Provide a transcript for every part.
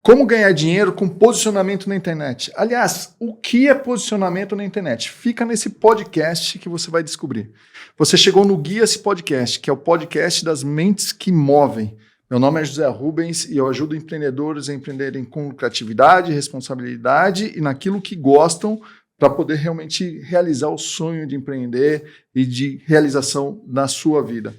Como ganhar dinheiro com posicionamento na internet? Aliás, o que é posicionamento na internet? Fica nesse podcast que você vai descobrir. Você chegou no Guia-se Podcast, que é o podcast das mentes que movem. Meu nome é José Rubens e eu ajudo empreendedores a empreenderem com criatividade, responsabilidade e naquilo que gostam para poder realmente realizar o sonho de empreender e de realização na sua vida.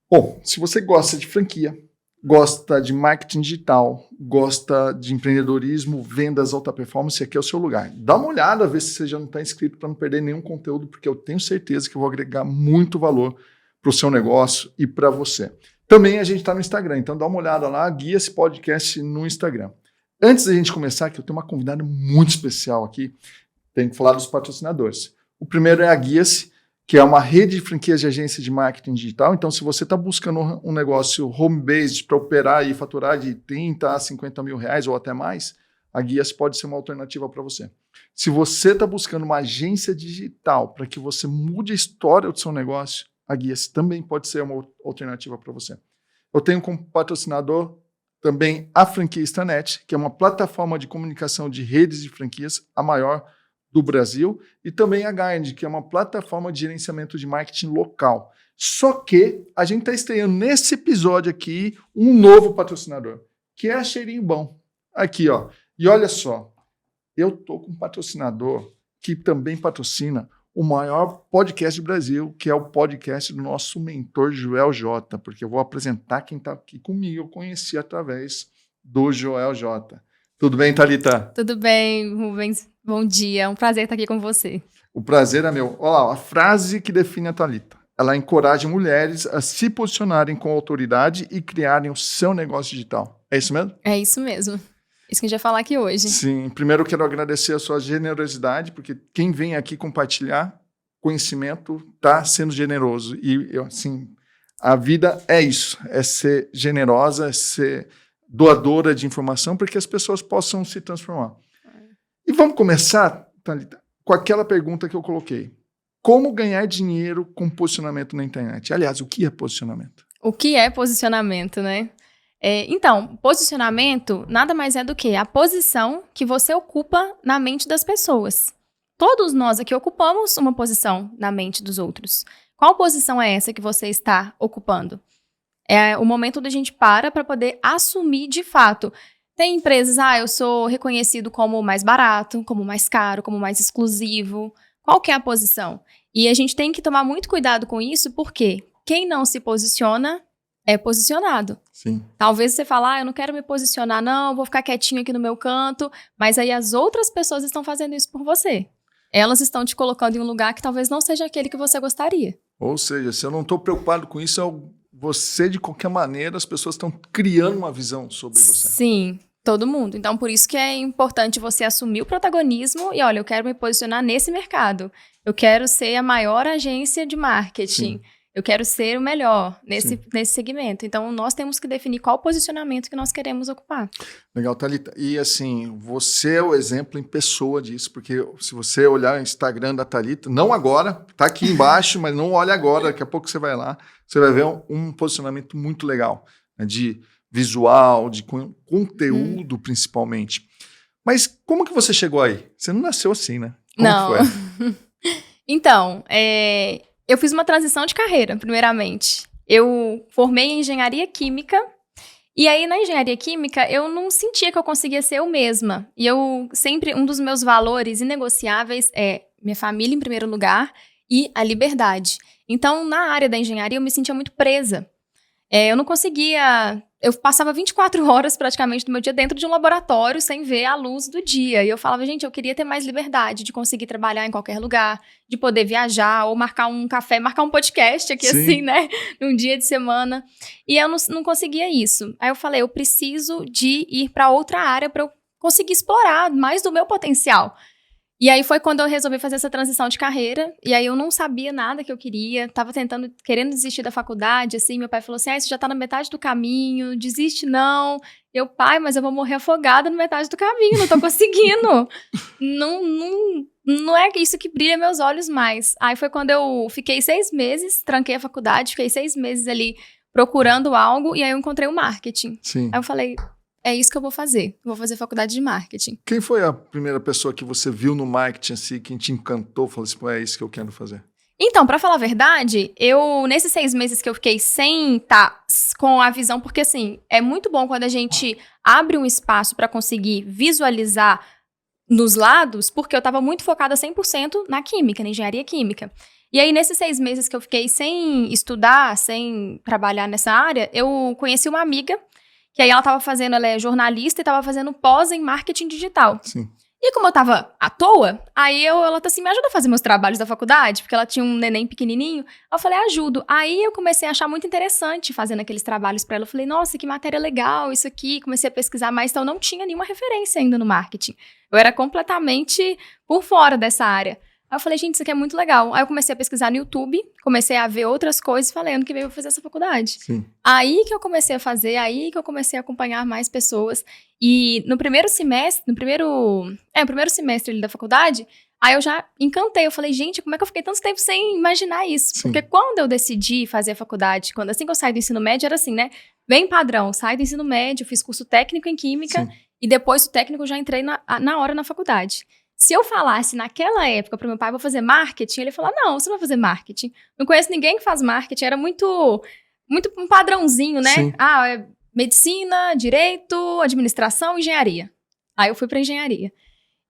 Bom, se você gosta de franquia, gosta de marketing digital, gosta de empreendedorismo, vendas, alta performance, aqui é o seu lugar. Dá uma olhada, vê se você já não está inscrito para não perder nenhum conteúdo, porque eu tenho certeza que eu vou agregar muito valor para o seu negócio e para você. Também a gente está no Instagram, então dá uma olhada lá, Guia-se Podcast no Instagram. Antes da gente começar, que eu tenho uma convidada muito especial aqui, tenho que falar dos patrocinadores. O primeiro é a Guia-se, que é uma rede de franquias de agência de marketing digital. Então, se você está buscando um negócio home-based para operar e faturar de 30 a 50 mil reais ou até mais, a Guia-se pode ser uma alternativa para você. Se você está buscando uma agência digital para que você mude a história do seu negócio, a Guia-se também pode ser uma alternativa para você. Eu tenho como patrocinador também a Franquia Extranet, que é uma plataforma de comunicação de redes de franquias, a maior do Brasil, e também a Guide, que é uma plataforma de gerenciamento de marketing local. Só que a gente está estreando nesse episódio aqui um novo patrocinador, que é a Cheirinho Bom. Aqui, ó. E olha só, eu tô com um patrocinador que também patrocina o maior podcast do Brasil, que é o podcast do nosso mentor Joel J, porque eu vou apresentar quem está aqui comigo, eu conheci através do Joel J. Tudo bem, Thalita? Tudo bem, Rubens. Bom dia, é um prazer estar aqui com você. O prazer é meu. Olha lá, a frase que define a Thalita. Ela encoraja mulheres a se posicionarem com autoridade e criarem o seu negócio digital. É isso mesmo? É isso mesmo. Isso que a gente vai falar aqui hoje. Sim, primeiro eu quero agradecer a sua generosidade, porque quem vem aqui compartilhar conhecimento está sendo generoso. E, assim, a vida é isso, é ser generosa, é ser doadora de informação para que as pessoas possam se transformar. E vamos começar, Thalita, com aquela pergunta que eu coloquei. Como ganhar dinheiro com posicionamento na internet? Aliás, o que é posicionamento? O que é posicionamento, né? Então, posicionamento nada mais é do que a posição que você ocupa na mente das pessoas. Todos nós aqui ocupamos uma posição na mente dos outros. Qual posição é essa que você está ocupando? É o momento da gente para poder assumir de fato. Tem empresas, eu sou reconhecido como mais barato, como mais caro, como mais exclusivo. Qual que é a posição? E a gente tem que tomar muito cuidado com isso, porque quem não se posiciona é posicionado. Sim. Talvez você fale, eu não quero me posicionar, não, vou ficar quietinho aqui no meu canto, mas aí as outras pessoas estão fazendo isso por você. Elas estão te colocando em um lugar que talvez não seja aquele que você gostaria. Ou seja, se eu não estou preocupado com isso, você, de qualquer maneira, as pessoas estão criando uma visão sobre você. Sim, todo mundo. Então, por isso que é importante você assumir o protagonismo e, olha, eu quero me posicionar nesse mercado. Eu quero ser a maior agência de marketing. Sim. Eu quero ser o melhor nesse segmento. Então, nós temos que definir qual posicionamento que nós queremos ocupar. Legal, Thalita. E, assim, você é o exemplo em pessoa disso, porque se você olhar o Instagram da Thalita, não agora, tá aqui embaixo, mas não olha agora, daqui a pouco você vai lá, você vai ver um posicionamento muito legal, né, de visual, de conteúdo, principalmente. Mas como que você chegou aí? Você não nasceu assim, né? Como não. que foi? Então, eu fiz uma transição de carreira, primeiramente. Eu formei em engenharia química, e aí na engenharia química eu não sentia que eu conseguia ser eu mesma. E eu sempre, um dos meus valores inegociáveis é minha família em primeiro lugar e a liberdade. Então, na área da engenharia eu me sentia muito presa. Eu não conseguia... Eu passava 24 horas praticamente do meu dia dentro de um laboratório sem ver a luz do dia. E eu falava, gente, eu queria ter mais liberdade de conseguir trabalhar em qualquer lugar, de poder viajar ou marcar um café, marcar um podcast aqui assim, né? Num dia de semana. E eu não conseguia isso. Aí eu falei, eu preciso de ir para outra área para eu conseguir explorar mais do meu potencial. E aí foi quando eu resolvi fazer essa transição de carreira, e aí eu não sabia nada que eu queria, tava querendo desistir da faculdade, assim, meu pai falou assim, você já tá na metade do caminho, desiste não. Eu, pai, mas eu vou morrer afogada na metade do caminho, não tô conseguindo. não é isso que brilha meus olhos mais. Aí foi quando eu fiquei 6 meses, tranquei a faculdade, fiquei 6 meses ali procurando algo, e aí eu encontrei o marketing. Sim. Aí eu falei, é isso que eu vou fazer. Eu vou fazer faculdade de marketing. Quem foi a primeira pessoa que você viu no marketing, assim, quem te encantou? Falou assim, pô, é isso que eu quero fazer. Então, pra falar a verdade, nesses 6 meses que eu fiquei sem estar com a visão, porque assim, é muito bom quando a gente abre um espaço pra conseguir visualizar nos lados, porque eu tava muito focada 100% na química, na engenharia química. E aí, nesses 6 meses que eu fiquei sem estudar, sem trabalhar nessa área, eu conheci uma amiga, que aí ela é jornalista e tava fazendo pós em marketing digital. Sim. E como eu tava à toa, aí ela tá assim, me ajuda a fazer meus trabalhos da faculdade, porque ela tinha um neném pequenininho. Eu falei, ajudo. Aí eu comecei a achar muito interessante fazendo aqueles trabalhos pra ela. Eu falei, nossa, que matéria legal isso aqui. Comecei a pesquisar mais, então não tinha nenhuma referência ainda no marketing. Eu era completamente por fora dessa área. Aí eu falei, gente, isso aqui é muito legal. Aí eu comecei a pesquisar no YouTube, comecei a ver outras coisas e falei, ano que vem eu vou fazer essa faculdade. Sim. Aí que eu comecei a fazer, aí que eu comecei a acompanhar mais pessoas. E no primeiro semestre, no primeiro semestre ali da faculdade, aí eu já encantei. Eu falei, gente, como é que eu fiquei tanto tempo sem imaginar isso? Sim. Porque quando eu decidi fazer a faculdade, assim que eu saí do ensino médio, era assim, né? Bem padrão, saí do ensino médio, fiz curso técnico em química, Sim. e depois do técnico eu já entrei na hora na faculdade. Se eu falasse naquela época pro meu pai, vou fazer marketing, ele ia falar, não, você não vai fazer marketing. Não conheço ninguém que faz marketing, era muito um padrãozinho, né? Sim. É medicina, direito, administração, engenharia. Aí eu fui pra engenharia.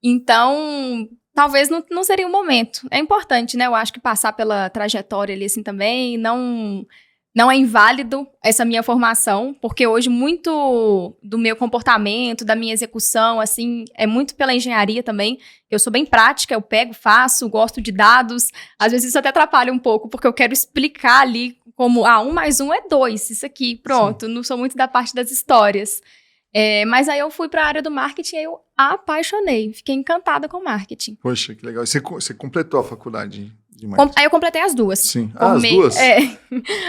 Então, talvez não seria o momento. É importante, né? Eu acho que passar pela trajetória ali assim também, não é inválido essa minha formação, porque hoje muito do meu comportamento, da minha execução, assim, é muito pela engenharia também. Eu sou bem prática, eu pego, faço, gosto de dados. Às vezes isso até atrapalha um pouco, porque eu quero explicar ali como, 1 mais 1 é 2, isso aqui, pronto. Sim. Não sou muito da parte das histórias. Mas aí eu fui para a área do marketing e eu apaixonei, fiquei encantada com marketing. Poxa, que legal. E você completou a faculdade de marketing? Aí eu completei as duas. Sim. Formei, as duas?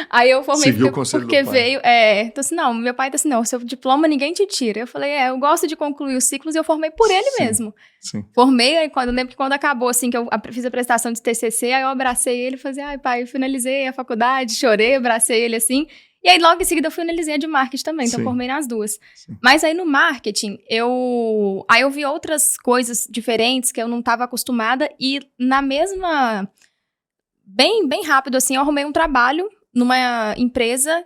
Aí eu formei Seguiu o conselho porque do pai. veio... Então assim, não, meu pai tá assim, não, seu diploma ninguém te tira. Eu falei, eu gosto de concluir os ciclos e eu formei por ele mesmo. Sim. Formei, aí eu lembro que quando acabou, assim, que eu fiz a apresentação de TCC, aí eu abracei ele e falei, ai pai, eu finalizei a faculdade, chorei, abracei ele assim... E aí, logo em seguida, eu finalizei a de marketing também, então eu formei nas duas. Sim. Mas aí, no marketing, eu vi outras coisas diferentes que eu não estava acostumada e na mesma... Bem rápido, assim, eu arrumei um trabalho numa empresa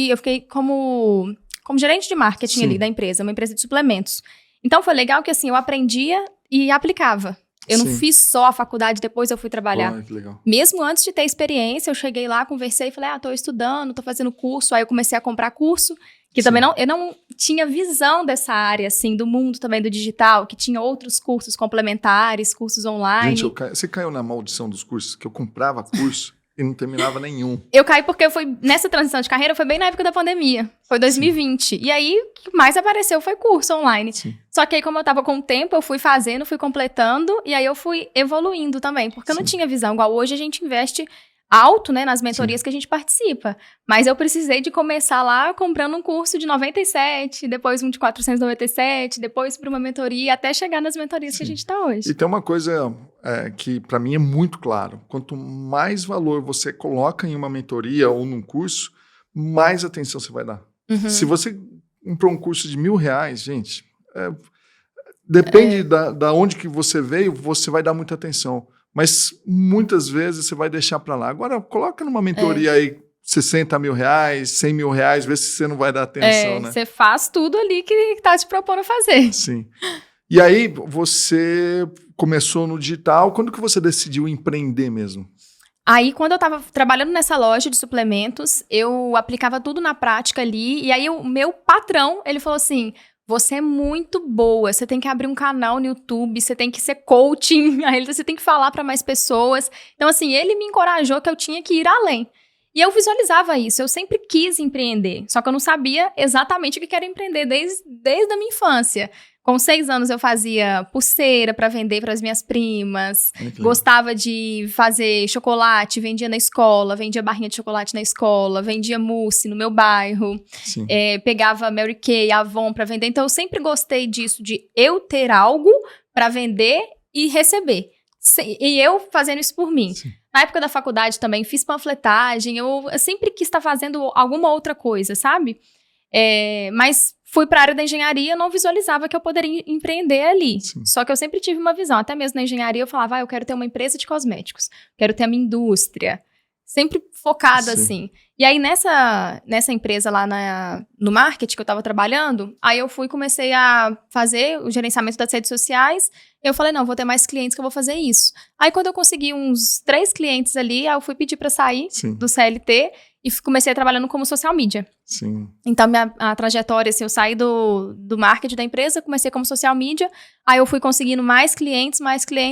eu fiquei como gerente de marketing ali da empresa, uma empresa de suplementos. Então, foi legal que, assim, eu aprendia e aplicava. Eu não fiz só a faculdade, depois eu fui trabalhar. Pô, que legal. Mesmo antes de ter experiência, eu cheguei lá, conversei e falei, tô estudando, tô fazendo curso. Aí eu comecei a comprar curso, que também eu não tinha visão dessa área, assim, do mundo também do digital, que tinha outros cursos complementares, cursos online. Gente, você caiu na maldição dos cursos, que eu comprava curso e não terminava nenhum. Eu caí porque nessa transição de carreira, foi bem na época da pandemia. Foi 2020. Sim. E aí, o que mais apareceu foi curso online. Sim. Só que aí, como eu tava com o tempo, eu fui fazendo, fui completando, e aí eu fui evoluindo também, porque eu não tinha visão. Igual hoje a gente investe alto, né, nas mentorias que a gente participa. Mas eu precisei de começar lá comprando um curso de 97, depois um de 497, depois para uma mentoria, até chegar nas mentorias que a gente tá hoje. E tem uma coisa que para mim é muito claro. Quanto mais valor você coloca em uma mentoria ou num curso, mais atenção você vai dar. Uhum. Se você comprou um curso de R$1.000, gente, depende da onde que você veio, você vai dar muita atenção. Mas muitas vezes você vai deixar para lá. Agora, coloca numa mentoria aí R$60 mil, R$100 mil, vê se você não vai dar atenção, né? Você faz tudo ali que tá te propondo fazer. Sim. E aí, você começou no digital. Quando que você decidiu empreender mesmo? Aí, quando eu tava trabalhando nessa loja de suplementos, eu aplicava tudo na prática ali. E aí, o meu patrão, ele falou assim... Você é muito boa, você tem que abrir um canal no YouTube, você tem que ser coaching, aí você tem que falar para mais pessoas. Então, assim, ele me encorajou que eu tinha que ir além. E eu visualizava isso, eu sempre quis empreender, só que eu não sabia exatamente o que era empreender desde a minha infância. Com 6 anos eu fazia pulseira para vender para as minhas primas, gostava de fazer chocolate, vendia na escola, vendia barrinha de chocolate na escola, vendia mousse no meu bairro, pegava Mary Kay, Avon para vender. Então eu sempre gostei disso, de eu ter algo para vender e receber. E eu fazendo isso por mim. Sim. Na época da faculdade também fiz panfletagem, eu sempre quis estar fazendo alguma outra coisa, sabe? Mas Fui para a área da engenharia, não visualizava que eu poderia empreender ali. Sim. Só que eu sempre tive uma visão, até mesmo na engenharia eu falava, eu quero ter uma empresa de cosméticos, quero ter a minha indústria, sempre focada assim. E aí nessa empresa lá no marketing que eu estava trabalhando, aí eu comecei a fazer o gerenciamento das redes sociais, eu falei, não, vou ter mais clientes que eu vou fazer isso. Aí quando eu consegui uns 3 clientes ali, aí eu fui pedir para sair do CLT e comecei trabalhando como social media. Sim. Então, a trajetória, assim, eu saí do marketing da empresa, comecei como social media, aí eu fui conseguindo mais clientes,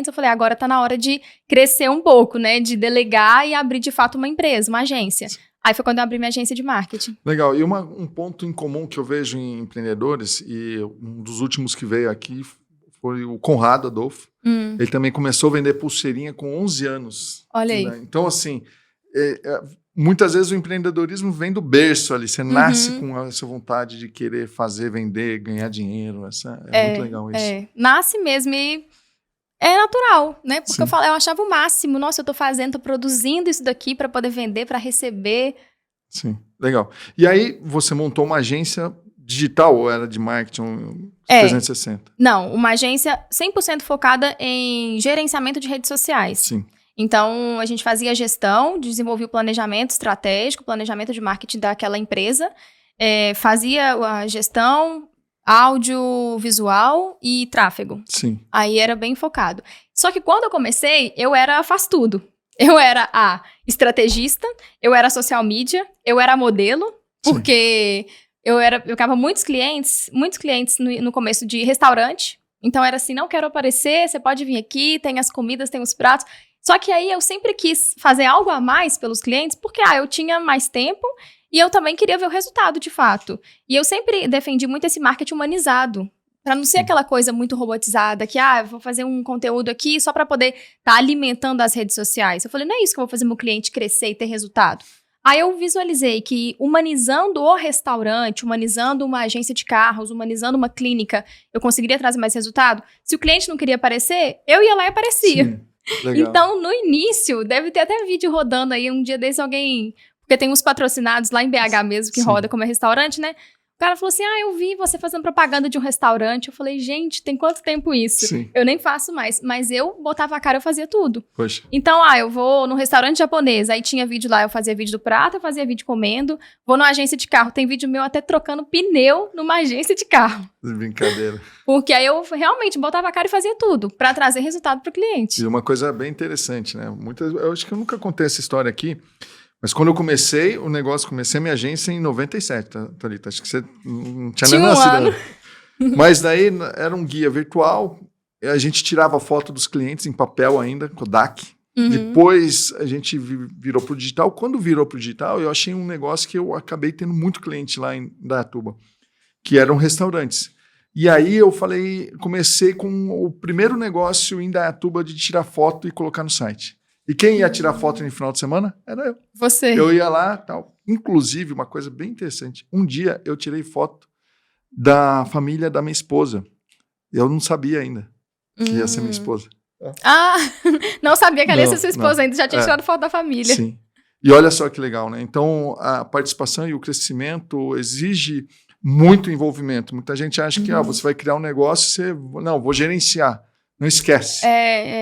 eu falei, agora tá na hora de crescer um pouco, né, de delegar e abrir, de fato, uma empresa, uma agência. Aí foi quando eu abri minha agência de marketing. Legal, e um ponto em comum que eu vejo em empreendedores, e um dos últimos que veio aqui foi o Conrado Adolfo. Ele também começou a vender pulseirinha com 11 anos. Olha aí. Né? Então, assim, muitas vezes o empreendedorismo vem do berço ali. Você nasce com essa vontade de querer fazer, vender, ganhar dinheiro. É muito legal isso. Nasce mesmo e é natural, né? Porque eu achava o máximo. Nossa, eu tô produzindo isso daqui para poder vender, para receber. Sim, legal. E aí você montou uma agência digital ou era de marketing 360? Não, uma agência 100% focada em gerenciamento de redes sociais. Sim. Então, a gente fazia a gestão, desenvolvia o planejamento estratégico, planejamento de marketing daquela empresa, fazia a gestão, áudio, visual e tráfego. Sim. Aí era bem focado. Só que quando eu comecei, eu era faz tudo. Eu era a estrategista, eu era social media, eu era modelo, porque eu ficava muitos clientes no começo de restaurante. Então era assim, não quero aparecer, você pode vir aqui, tem as comidas, tem os pratos. Só que aí eu sempre quis fazer algo a mais pelos clientes, porque eu tinha mais tempo e eu também queria ver o resultado de fato. E eu sempre defendi muito esse marketing humanizado, para não ser aquela coisa muito robotizada, que eu vou fazer um conteúdo aqui só para poder estar alimentando as redes sociais. Eu falei, não é isso que eu vou fazer meu cliente crescer e ter resultado. Aí eu visualizei que humanizando o restaurante, humanizando uma agência de carros, humanizando uma clínica, eu conseguiria trazer mais resultado. Se o cliente não queria aparecer, eu ia lá e aparecia. Sim, legal. Então, no início, deve ter até vídeo rodando aí, um dia desse alguém... Porque tem uns patrocinados lá em BH mesmo, que roda como é restaurante, né? O cara falou assim, eu vi você fazendo propaganda de um restaurante. Eu falei, gente, tem quanto tempo isso? Sim. Eu nem faço mais. Mas eu botava a cara, eu fazia tudo. Poxa. Então, eu vou no restaurante japonês, aí tinha vídeo lá, eu fazia vídeo do prato, eu fazia vídeo comendo. Vou numa agência de carro, tem vídeo meu até trocando pneu numa agência de carro. Brincadeira. Porque aí eu realmente botava a cara e fazia tudo, pra trazer resultado pro cliente. E uma coisa bem interessante, né? Eu acho que eu nunca contei essa história aqui, mas quando eu comecei a minha agência em 97, Thalita. Acho que você não tinha nem nascido. Mas daí era um guia virtual, a gente tirava foto dos clientes em papel ainda, Kodak. Depois a gente virou pro digital. Quando virou pro digital, eu achei um negócio que eu acabei tendo muito cliente lá em Indaiatuba, que eram restaurantes. E aí eu comecei com o primeiro negócio em Indaiatuba de tirar foto e colocar no site. E quem ia tirar foto no final de semana era eu. Você. Eu ia lá, tal. Inclusive, uma coisa bem interessante. Um dia eu tirei foto da família da minha esposa. Eu não sabia ainda que ia ser minha esposa. Não sabia que ela ia ser sua esposa ainda. Já tinha tirado foto da família. Sim. E olha só que legal, né? Então, a participação e o crescimento exige muito envolvimento. Muita gente acha que você vai criar um negócio, vou gerenciar. Não esquece.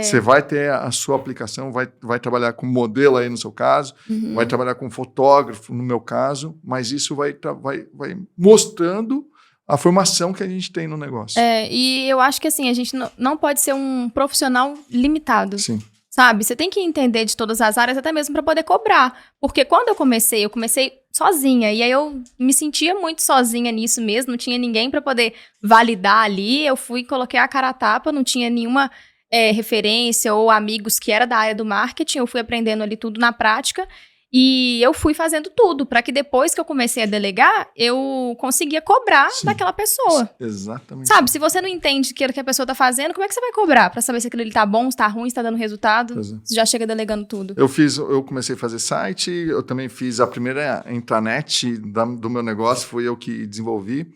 Você vai ter a sua aplicação, vai trabalhar com modelo aí no seu caso, vai trabalhar com fotógrafo no meu caso, mas isso vai mostrando a formação que a gente tem no negócio. E eu acho que assim, a gente não pode ser um profissional limitado. Sim. Sabe? Você tem que entender de todas as áreas, até mesmo para poder cobrar. Porque quando eu comecei sozinha. E aí eu me sentia muito sozinha nisso mesmo, não tinha ninguém para poder validar ali. Eu coloquei a cara a tapa, não tinha nenhuma referência ou amigos que era da área do marketing. Eu fui aprendendo ali tudo na prática. E eu fui fazendo tudo, para que depois que eu comecei a delegar, eu conseguia cobrar daquela pessoa. Exatamente. Sabe, se você não entende aquilo que a pessoa tá fazendo, como é que você vai cobrar? Para saber se aquilo ali tá bom, se tá ruim, se tá dando resultado? Você já chega delegando tudo. Eu comecei a fazer site, eu também fiz a primeira intranet do meu negócio, fui eu que desenvolvi.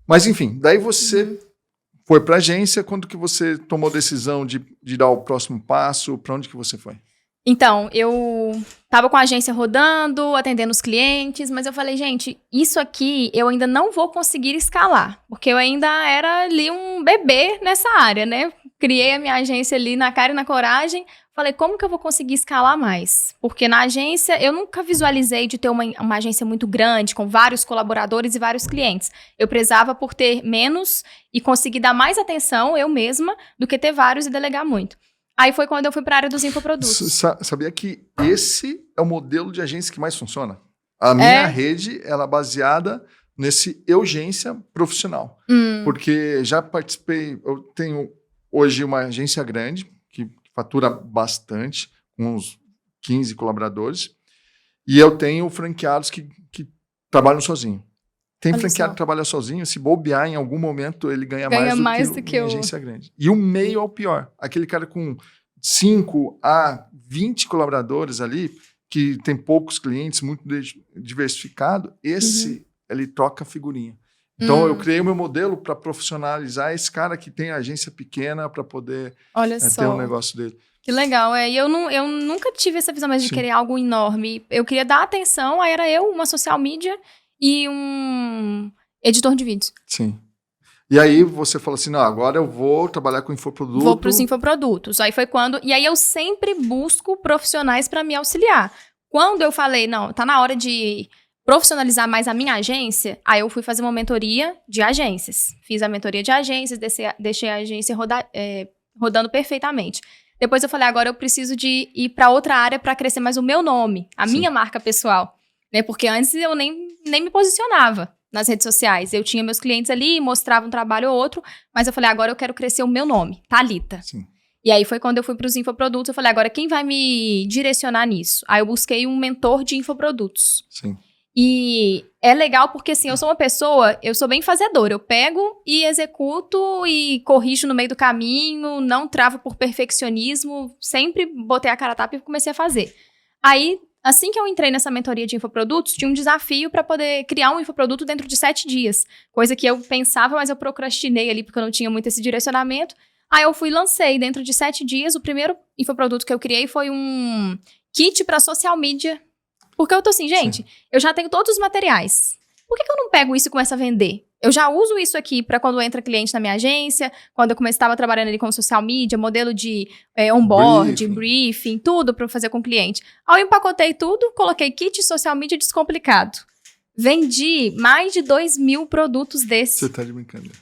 Mas enfim, daí você foi para a agência, quando que você tomou a decisão de dar o próximo passo, para onde que você foi? Então, eu Tava com a agência rodando, atendendo os clientes, mas eu falei, gente, isso aqui eu ainda não vou conseguir escalar, porque eu ainda era ali um bebê nessa área, né? Criei a minha agência ali na cara e na coragem, falei, como que eu vou conseguir escalar mais? Porque na agência, eu nunca visualizei de ter uma agência muito grande, com vários colaboradores e vários clientes. Eu prezava por ter menos e conseguir dar mais atenção, eu mesma, do que ter vários e delegar muito. Aí foi quando eu fui para a área dos infoprodutos. Sabia que esse é o modelo de agência que mais funciona? A minha rede, ela é baseada nesse urgência profissional. Porque já participei, eu tenho hoje uma agência grande, que fatura bastante, com uns 15 colaboradores, e eu tenho franqueados que trabalham sozinho. Tem franqueado que trabalha sozinho, se bobear em algum momento, ele ganha mais do que uma agência grande. E o meio é o pior. Aquele cara com 5 a 20 colaboradores ali, que tem poucos clientes, muito diversificado, ele troca figurinha. Então, eu criei o meu modelo para profissionalizar esse cara que tem agência pequena para poder ter um negócio dele. Que legal, e eu nunca tive essa visão mais de querer algo enorme. Eu queria dar atenção, aí era eu, uma social media e um editor de vídeos. Sim. E aí você falou assim, não, agora eu vou trabalhar com infoproduto. Vou para os infoprodutos. Aí foi quando... E aí eu sempre busco profissionais para me auxiliar. Quando eu falei, não, tá na hora de profissionalizar mais a minha agência, aí eu fui fazer uma mentoria de agências. Fiz a mentoria de agências, deixei a agência rodando perfeitamente. Depois eu falei, agora eu preciso de ir para outra área para crescer mais o meu nome, a minha marca pessoal. Né? Porque antes eu nem me posicionava nas redes sociais. Eu tinha meus clientes ali, mostrava um trabalho ou outro, mas eu falei, agora eu quero crescer o meu nome, Thalita. Sim. E aí foi quando eu fui para os infoprodutos, eu falei, agora quem vai me direcionar nisso? Aí eu busquei um mentor de infoprodutos. Sim. E é legal porque, assim, eu sou uma pessoa, eu sou bem fazedora. Eu pego e executo e corrijo no meio do caminho, não travo por perfeccionismo, sempre botei a cara a tapa e comecei a fazer. Aí, assim que eu entrei nessa mentoria de infoprodutos, tinha um desafio para poder criar um infoproduto dentro de 7 dias. Coisa que eu pensava, mas eu procrastinei ali porque eu não tinha muito esse direcionamento. Aí eu fui e lancei dentro de 7 dias. O primeiro infoproduto que eu criei foi um kit para social media. Porque eu tô assim, gente, eu já tenho todos os materiais. Por que eu não pego isso e começo a vender? Eu já uso isso aqui para quando entra cliente na minha agência, quando eu estava trabalhando ali com social media, modelo de onboard, briefing, tudo para fazer com o cliente. Aí eu empacotei tudo, coloquei kit social media descomplicado. Vendi mais de 2.000 produtos desses. Você tá de brincadeira.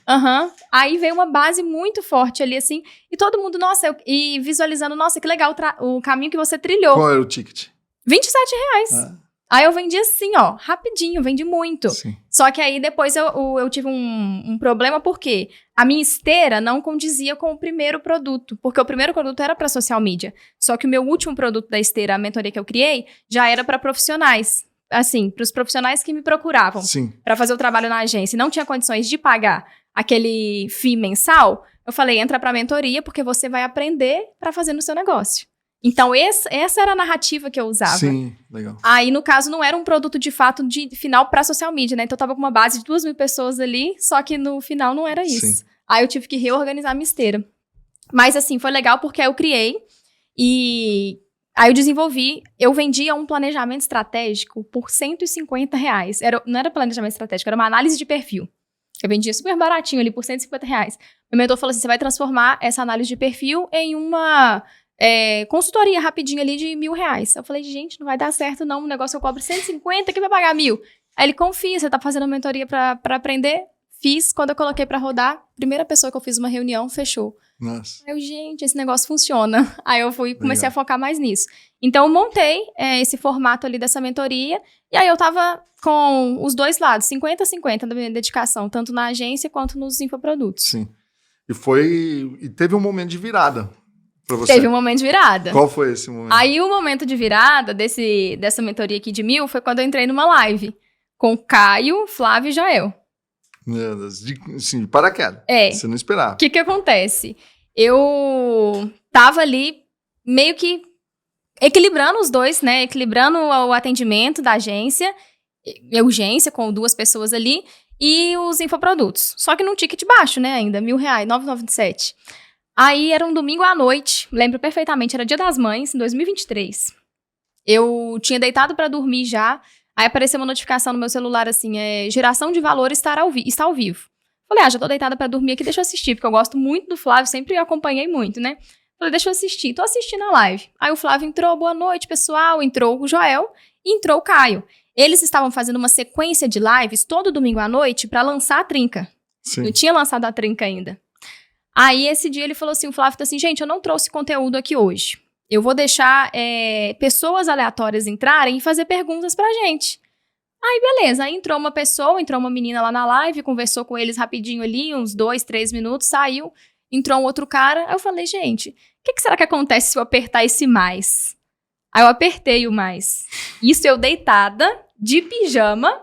Aí veio uma base muito forte ali, assim, e todo mundo, nossa, e visualizando, nossa, que legal o caminho que você trilhou. Qual era o ticket? R$27. Aí eu vendi assim, ó, rapidinho, vendi muito. Sim. Só que aí depois eu tive um problema, porque a minha esteira não condizia com o primeiro produto. Porque o primeiro produto era para social media. Só que o meu último produto da esteira, a mentoria que eu criei, já era para profissionais. Assim, para os profissionais que me procuravam para fazer o trabalho na agência e não tinha condições de pagar aquele FII mensal, eu falei, entra para a mentoria porque você vai aprender para fazer no seu negócio. Então, essa era a narrativa que eu usava. Sim, legal. Aí, no caso, não era um produto de fato de final para social media, né? Então, eu tava com uma base de 2.000 pessoas ali, só que no final não era isso. Sim. Aí, eu tive que reorganizar a minha esteira. Mas, assim, foi legal porque aí eu criei e aí eu desenvolvi. Eu vendia um planejamento estratégico por R$150. Não era planejamento estratégico, era uma análise de perfil. Eu vendia super baratinho ali por R$150. Meu mentor falou assim, você vai transformar essa análise de perfil em uma... consultoria rapidinho ali de R$1.000. Eu falei, gente, não vai dar certo não, o negócio eu cobro 150, quem vai pagar 1.000? Aí ele, confia, você tá fazendo uma mentoria pra aprender? Fiz, quando eu coloquei pra rodar, primeira pessoa que eu fiz uma reunião, fechou. Nossa. Aí eu, gente, esse negócio funciona. Aí eu comecei a focar mais nisso. Então eu montei esse formato ali dessa mentoria, e aí eu tava com os dois lados, 50-50 da minha dedicação, tanto na agência quanto nos infoprodutos. Sim. E teve um momento de virada. Você. Teve um momento de virada. Qual foi esse momento? Aí o momento de virada dessa mentoria aqui de 1.000 foi quando eu entrei numa live com Caio, Flávio e Jael. Meu Deus, de paraquedas. Você não esperava. O que acontece? Eu tava ali meio que equilibrando os dois, né? Equilibrando o atendimento da agência, urgência com 2 pessoas ali, e os infoprodutos. Só que num ticket baixo, né? Ainda, R$1.000, 997. Aí era um domingo à noite, lembro perfeitamente, era Dia das Mães, em 2023. Eu tinha deitado pra dormir já, aí apareceu uma notificação no meu celular assim, geração de valor está ao vivo. Falei, já tô deitada pra dormir aqui, deixa eu assistir, porque eu gosto muito do Flávio, sempre acompanhei muito, né? Falei, deixa eu assistir. Tô assistindo a live. Aí o Flávio entrou, boa noite, pessoal. Entrou o Joel e entrou o Caio. Eles estavam fazendo uma sequência de lives todo domingo à noite pra lançar a trinca. Sim. Não tinha lançado a trinca ainda. Aí esse dia ele falou assim, o Flávio falou assim, gente, eu não trouxe conteúdo aqui hoje. Eu vou deixar pessoas aleatórias entrarem e fazer perguntas pra gente. Aí, beleza. Aí entrou uma menina lá na live, conversou com eles rapidinho ali, uns 2, 3 minutos, saiu. Entrou um outro cara. Aí eu falei, gente, o que será que acontece se eu apertar esse mais? Aí eu apertei o mais. Isso eu deitada, de pijama,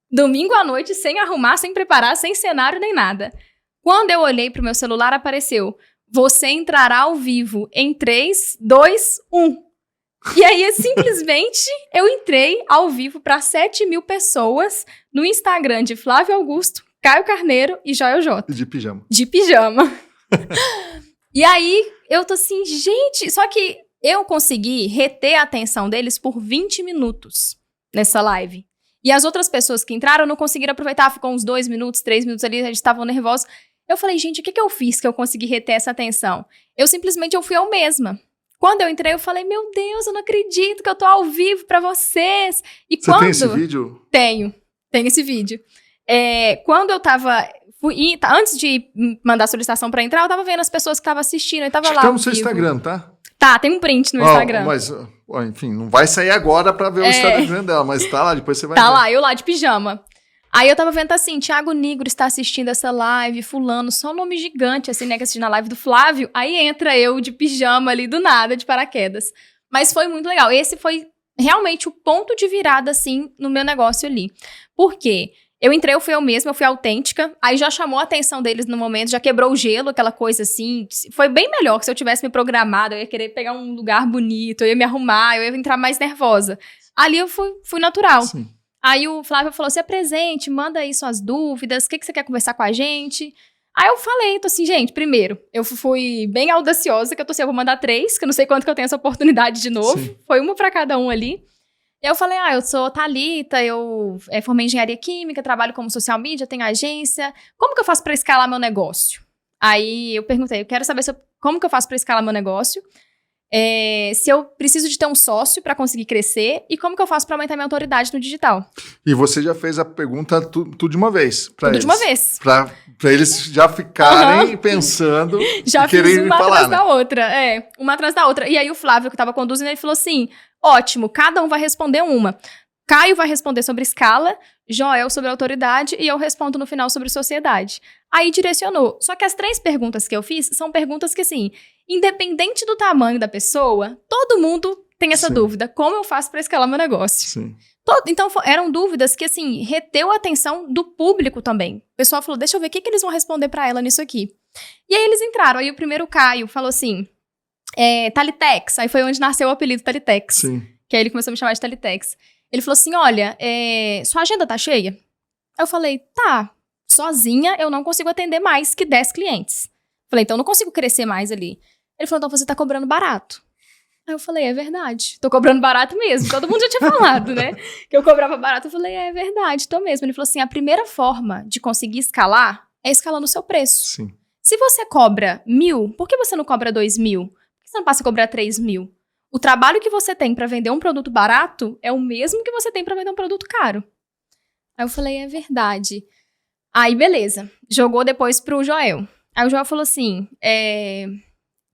domingo à noite, sem arrumar, sem preparar, sem cenário nem nada. Quando eu olhei pro meu celular, apareceu, você entrará ao vivo em 3, 2, 1. E aí, simplesmente, eu entrei ao vivo para 7.000 pessoas no Instagram de Flávio Augusto, Caio Carneiro e Joel J. De pijama. De pijama. E aí, eu tô assim, gente... Só que eu consegui reter a atenção deles por 20 minutos nessa live. E as outras pessoas que entraram não conseguiram aproveitar, ficou uns 2 minutos, 3 minutos ali, eles estavam nervosos. Eu falei, gente, o que eu fiz que eu consegui reter essa atenção? Eu fui eu mesma. Quando eu entrei, eu falei, meu Deus, eu não acredito que eu tô ao vivo pra vocês. E Você tem esse vídeo? Tenho esse vídeo. Quando eu tava... Antes de mandar a solicitação pra entrar, eu tava vendo as pessoas que estavam assistindo, eu tava lá. Tá no seu Instagram, tá? Tá, tem um print no Instagram. Mas, enfim, não vai sair agora pra ver o Instagram dela, mas tá lá, depois você vai ver. Tá lá, eu lá de pijama. Aí eu tava vendo assim, Thiago Nigro está assistindo essa live, fulano, só um nome gigante, assim, né, que assistindo a live do Flávio. Aí entra eu de pijama ali, do nada, de paraquedas. Mas foi muito legal. Esse foi realmente o ponto de virada, assim, no meu negócio ali. Por quê? Eu entrei, eu fui eu mesma, eu fui autêntica, aí já chamou a atenção deles no momento, já quebrou o gelo, aquela coisa assim. Foi bem melhor que se eu tivesse me programado, eu ia querer pegar um lugar bonito, eu ia me arrumar, eu ia entrar mais nervosa. Ali eu fui natural. Sim. Aí o Flávio falou, se apresente, manda aí suas dúvidas, o que você quer conversar com a gente? Aí eu falei, tô assim, gente, primeiro, eu fui bem audaciosa, que eu tô assim, eu vou mandar 3, que eu não sei quanto que eu tenho essa oportunidade de novo. Sim. Foi uma pra cada um ali. E eu falei, eu sou Thalita, eu formei em engenharia química, trabalho como social media, tenho agência. Como que eu faço pra escalar meu negócio? Aí eu perguntei, eu quero saber como que eu faço pra escalar meu negócio. Se eu preciso de ter um sócio para conseguir crescer e como que eu faço para aumentar minha autoridade no digital. E você já fez a pergunta tudo de uma vez para eles? Tudo de uma vez. Para eles já ficarem pensando já e quererem uma falar, atrás da outra. Uma atrás da outra. E aí o Flávio, que estava conduzindo, ele falou assim, ótimo, cada um vai responder uma. Caio vai responder sobre escala, Joel sobre autoridade e eu respondo no final sobre sociedade. Aí direcionou. Só que as 3 perguntas que eu fiz são perguntas que, assim, independente do tamanho da pessoa, todo mundo tem essa dúvida. Como eu faço para escalar meu negócio? Sim. Então, eram dúvidas que, assim, reteu a atenção do público também. O pessoal falou, deixa eu ver o que eles vão responder para ela nisso aqui. E aí eles entraram. Aí o primeiro Caio falou assim, Thalitex. Aí foi onde nasceu o apelido Thalitex. Sim. Que aí ele começou a me chamar de Thalitex. Ele falou assim, olha, sua agenda tá cheia? Aí eu falei, tá, sozinha eu não consigo atender mais que 10 clientes. Falei, então eu não consigo crescer mais ali. Ele falou, então você tá cobrando barato. Aí eu falei, é verdade, tô cobrando barato mesmo. Todo mundo já tinha falado, né, que eu cobrava barato. Eu falei, é verdade, tô mesmo. Ele falou assim, a primeira forma de conseguir escalar é escalando o seu preço. Sim. Se você cobra 1.000, por que você não cobra 2.000? Por que você não passa a cobrar 3.000? O trabalho que você tem pra vender um produto barato é o mesmo que você tem pra vender um produto caro. Aí eu falei, é verdade. Aí, beleza. Jogou depois pro Joel. Aí o Joel falou assim,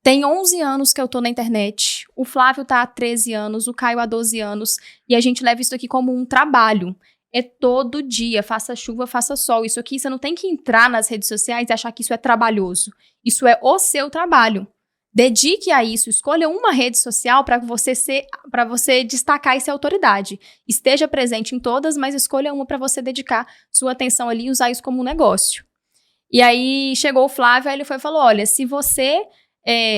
tem 11 anos que eu tô na internet, o Flávio tá há 13 anos, o Caio há 12 anos, e a gente leva isso aqui como um trabalho. É todo dia, faça chuva, faça sol. Isso aqui, você não tem que entrar nas redes sociais e achar que isso é trabalhoso. Isso é o seu trabalho. Dedique a isso, escolha uma rede social para você destacar essa autoridade. Esteja presente em todas, mas escolha uma para você dedicar sua atenção ali e usar isso como um negócio. E aí chegou o Flávio, aí ele foi e falou, olha, se você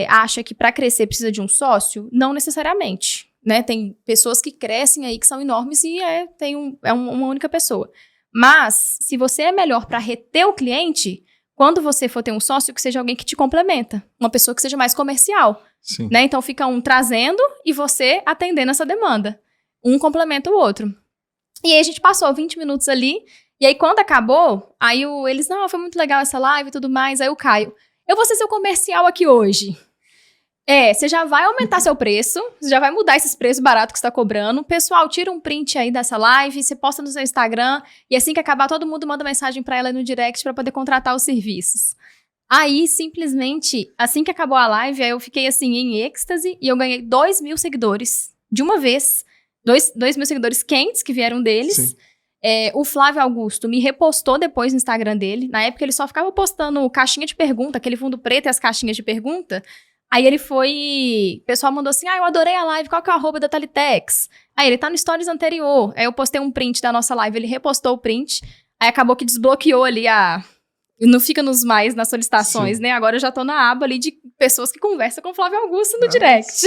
acha que para crescer precisa de um sócio, não necessariamente, né? Tem pessoas que crescem aí que são enormes e uma única pessoa. Mas, se você é melhor para reter o cliente, quando você for ter um sócio, que seja alguém que te complementa. Uma pessoa que seja mais comercial. Sim. Né? Então fica um trazendo e você atendendo essa demanda. Um complementa o outro. E aí a gente passou 20 minutos ali. E aí quando acabou, aí eles, não, foi muito legal essa live e tudo mais. Aí o Caio, eu vou ser seu comercial aqui hoje. Você já vai aumentar seu preço, você já vai mudar esses preços baratos que você tá cobrando. Pessoal, tira um print aí dessa live, você posta no seu Instagram, e assim que acabar, todo mundo manda mensagem pra ela no direct pra poder contratar os serviços. Aí, simplesmente, assim que acabou a live, aí eu fiquei assim, em êxtase, e eu ganhei 2.000 seguidores, de uma vez. 2.000 seguidores quentes que vieram deles. O Flávio Augusto me repostou depois no Instagram dele. Na época, ele só ficava postando caixinha de pergunta, aquele fundo preto e as caixinhas de pergunta. Aí ele foi... O pessoal mandou assim, eu adorei a live, qual que é o @ da Thalitex? Aí ele tá no stories anterior. Aí eu postei um print da nossa live, ele repostou o print. Aí acabou que desbloqueou ali Não fica nas solicitações, né? Agora eu já tô na aba ali de pessoas que conversam com o Flávio Augusto no direct.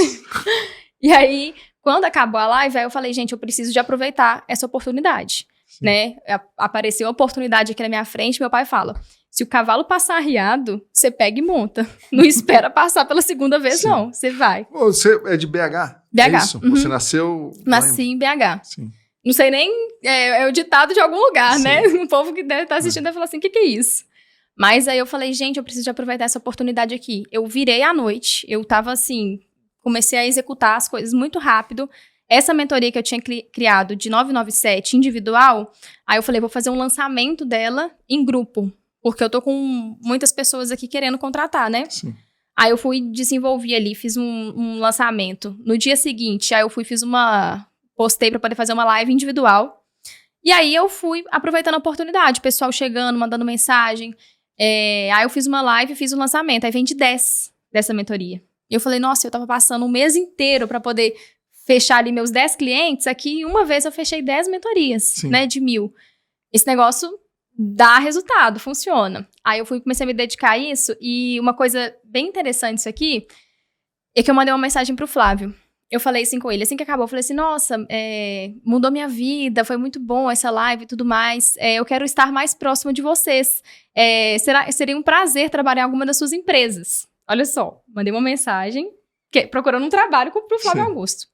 E aí, quando acabou a live, aí eu falei, gente, eu preciso de aproveitar essa oportunidade, né? Apareceu a oportunidade aqui na minha frente, meu pai fala... Se o cavalo passar arriado, você pega e monta. Não espera passar pela segunda vez, não. Você vai. Você é de BH? BH. É isso? Uhum. Você nasceu... Nasci em BH. Sim. Não sei nem... É o ditado de algum lugar, né? O povo que deve estar assistindo deve falar assim, o que é isso? Mas aí eu falei, gente, eu preciso de aproveitar essa oportunidade aqui. Eu virei à noite. Eu tava assim... Comecei a executar as coisas muito rápido. Essa mentoria que eu tinha criado de 997 individual, aí eu falei, vou fazer um lançamento dela em grupo. Porque eu tô com muitas pessoas aqui querendo contratar, né? Sim. Aí eu fui desenvolver ali, fiz um lançamento. No dia seguinte, aí eu postei pra poder fazer uma live individual. E aí eu fui aproveitando a oportunidade, o pessoal chegando, mandando mensagem. Aí eu fiz uma live e fiz o lançamento. Aí vendi 10 dessa mentoria. E eu falei, nossa, eu tava passando um mês inteiro pra poder fechar ali meus 10 clientes. Aqui, uma vez eu fechei 10 mentorias, né, de 1.000. Esse negócio... dá resultado, funciona. Aí eu comecei a me dedicar a isso, e uma coisa bem interessante isso aqui, é que eu mandei uma mensagem pro Flávio. Eu falei assim com ele, assim que acabou, eu falei assim, nossa, mudou minha vida, foi muito bom essa live e tudo mais, eu quero estar mais próximo de vocês. Seria um prazer trabalhar em alguma das suas empresas. Olha só, mandei uma mensagem, procurando um trabalho pro Flávio Augusto.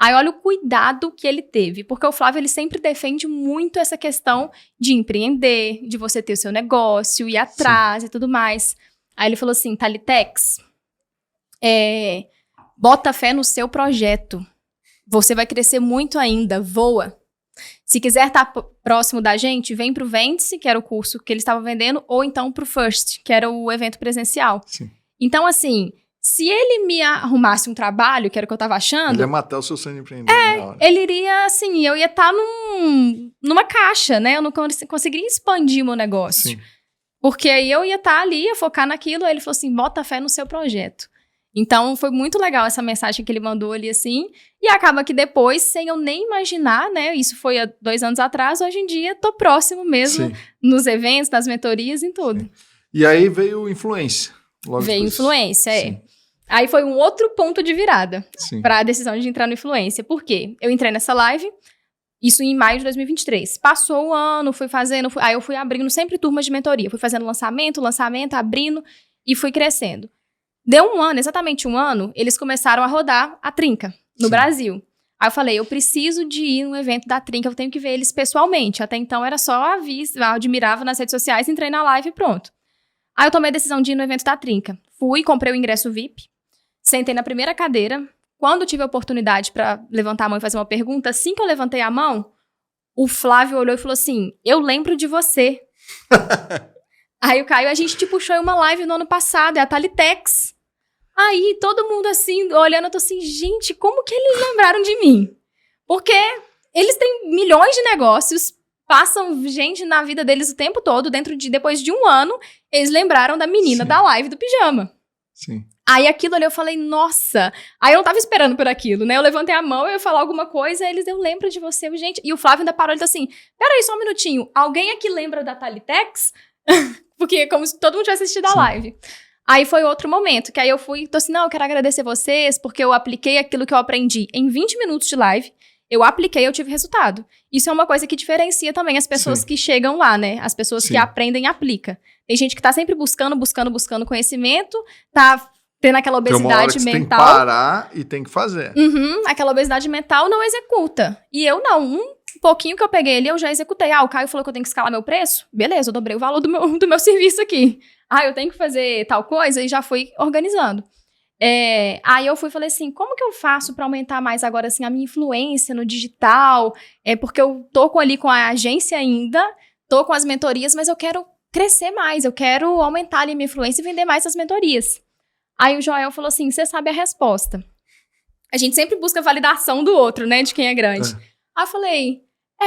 Aí olha o cuidado que ele teve, porque o Flávio ele sempre defende muito essa questão de empreender, de você ter o seu negócio, ir atrás e tudo mais. Aí ele falou assim, Thalitex, bota fé no seu projeto, você vai crescer muito ainda, voa. Se quiser estar próximo da gente, vem pro Vende-se, que era o curso que ele estava vendendo, ou então pro First, que era o evento presencial. Sim. Então assim... Se ele me arrumasse um trabalho, que era o que eu tava achando... Ele ia matar o seu sonho de empreender. Ele iria, assim, eu ia estar numa caixa, né? Eu não conseguiria expandir meu negócio. Sim. Porque aí eu ia estar ali, ia focar naquilo, aí ele falou assim, bota fé no seu projeto. Então, foi muito legal essa mensagem que ele mandou ali, assim, e acaba que depois, sem eu nem imaginar, né? Isso foi há 2 anos atrás, hoje em dia, tô próximo mesmo, nos eventos, nas mentorias, em tudo. Sim. E aí veio influência. Veio influência, Aí foi um outro ponto de virada para a decisão de entrar no influência. Por quê? Eu entrei nessa live, isso em maio de 2023. Passou o ano, fui fazendo... Aí eu fui abrindo sempre turmas de mentoria. Fui fazendo lançamento, abrindo e fui crescendo. Deu um ano, exatamente um ano, eles começaram a rodar a Trinca no Brasil. Aí eu falei, eu preciso de ir no evento da Trinca, eu tenho que ver eles pessoalmente. Até então era só eu admirava nas redes sociais, entrei na live e pronto. Aí eu tomei a decisão de ir no evento da Trinca. Fui, comprei o ingresso VIP, sentei na primeira cadeira. Quando tive a oportunidade para levantar a mão e fazer uma pergunta, assim que eu levantei a mão, o Flávio olhou e falou assim, eu lembro de você. Aí o Caio, a gente te puxou em uma live no ano passado, é a Thalitex. Aí todo mundo assim, olhando, eu tô assim, gente, como que eles lembraram de mim? Porque eles têm milhões de negócios, passam gente na vida deles o tempo todo, depois de um ano, eles lembraram da menina da live do pijama. Sim. Aí aquilo ali eu falei, nossa. Aí eu não tava esperando por aquilo, né? Eu levantei a mão, eu ia falar alguma coisa, aí eles, eu lembro de você, gente. E o Flávio ainda parou, ele tá assim, peraí, só um minutinho, alguém aqui lembra da Thalitex? Porque é como se todo mundo tivesse assistido a live. Aí foi outro momento, que aí eu fui, tô assim, não, eu quero agradecer vocês, porque eu apliquei aquilo que eu aprendi em 20 minutos de live. Eu apliquei, eu tive resultado. Isso é uma coisa que diferencia também as pessoas que chegam lá, né? As pessoas que aprendem e aplicam. Tem gente que tá sempre buscando conhecimento, tá tendo aquela obesidade mental. Tem que parar e tem que fazer. Aquela obesidade mental não executa. E eu não. Um pouquinho que eu peguei ali, eu já executei. O Caio falou que eu tenho que escalar meu preço. Beleza, eu dobrei o valor do meu serviço aqui. Eu tenho que fazer tal coisa e já fui organizando. Aí eu fui e falei assim, como que eu faço para aumentar mais agora assim, a minha influência no digital? Porque eu tô ali com a agência ainda, tô com as mentorias, mas eu quero crescer mais, eu quero aumentar ali a minha influência e vender mais as mentorias. Aí o Joel falou assim, você sabe a resposta. A gente sempre busca validação do outro, né, de quem é grande. Aí eu falei,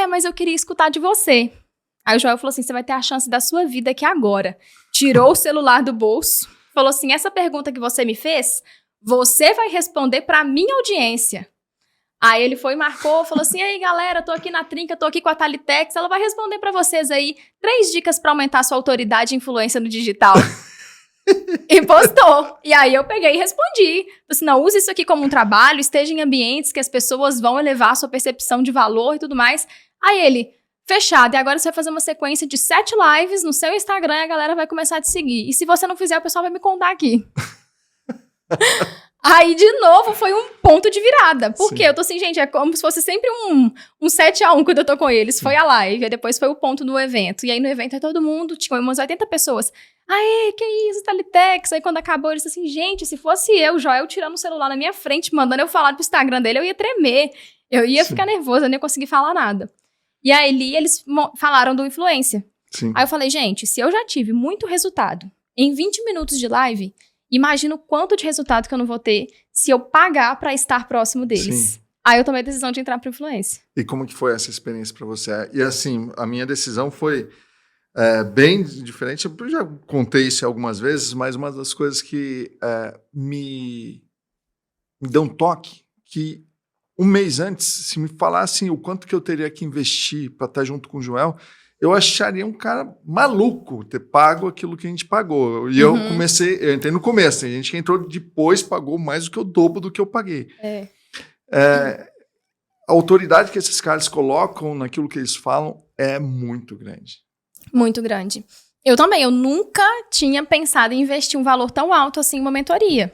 mas eu queria escutar de você. Aí o Joel falou assim, você vai ter a chance da sua vida aqui agora. Tirou o celular do bolso, falou assim, essa pergunta que você me fez, você vai responder pra minha audiência. Aí ele foi e marcou, falou assim, aí galera, tô aqui na Trinca, tô aqui com a Thalitex, ela vai responder pra vocês aí 3 dicas pra aumentar sua autoridade e influência no digital. E postou. E aí eu peguei e respondi. Falei assim, não, use isso aqui como um trabalho, esteja em ambientes que as pessoas vão elevar a sua percepção de valor e tudo mais. Aí ele, fechado, e agora você vai fazer uma sequência de 7 lives no seu Instagram e a galera vai começar a te seguir. E se você não fizer, o pessoal vai me contar aqui. Aí, de novo, foi um ponto de virada. Porque eu tô assim, gente, é como se fosse sempre um 7-1 quando eu tô com eles. Foi a live, aí depois foi o ponto do evento. E aí, no evento, todo mundo, tinha umas 80 pessoas. Aê, que isso, Thalitex? Aí, quando acabou, eles assim, gente, se fosse eu, Joel, tirando o celular na minha frente, mandando eu falar pro Instagram dele, eu ia tremer. Eu ia ficar nervosa, eu não ia conseguir falar nada. E aí, eles falaram do influência. Aí eu falei, gente, se eu já tive muito resultado em 20 minutos de live... Imagina o quanto de resultado que eu não vou ter se eu pagar pra estar próximo deles. Aí eu tomei a decisão de entrar pra influência. E como que foi essa experiência pra você? E assim, a minha decisão foi bem diferente. Eu já contei isso algumas vezes, mas uma das coisas que me deu um toque, que um mês antes, se me falassem o quanto que eu teria que investir pra estar junto com o Joel, eu acharia um cara maluco ter pago aquilo que a gente pagou. E eu entrei no começo, a gente que entrou depois pagou mais do que o dobro do que eu paguei. A autoridade que esses caras colocam naquilo que eles falam é muito grande. Muito grande. Eu também, eu nunca tinha pensado em investir um valor tão alto assim em uma mentoria.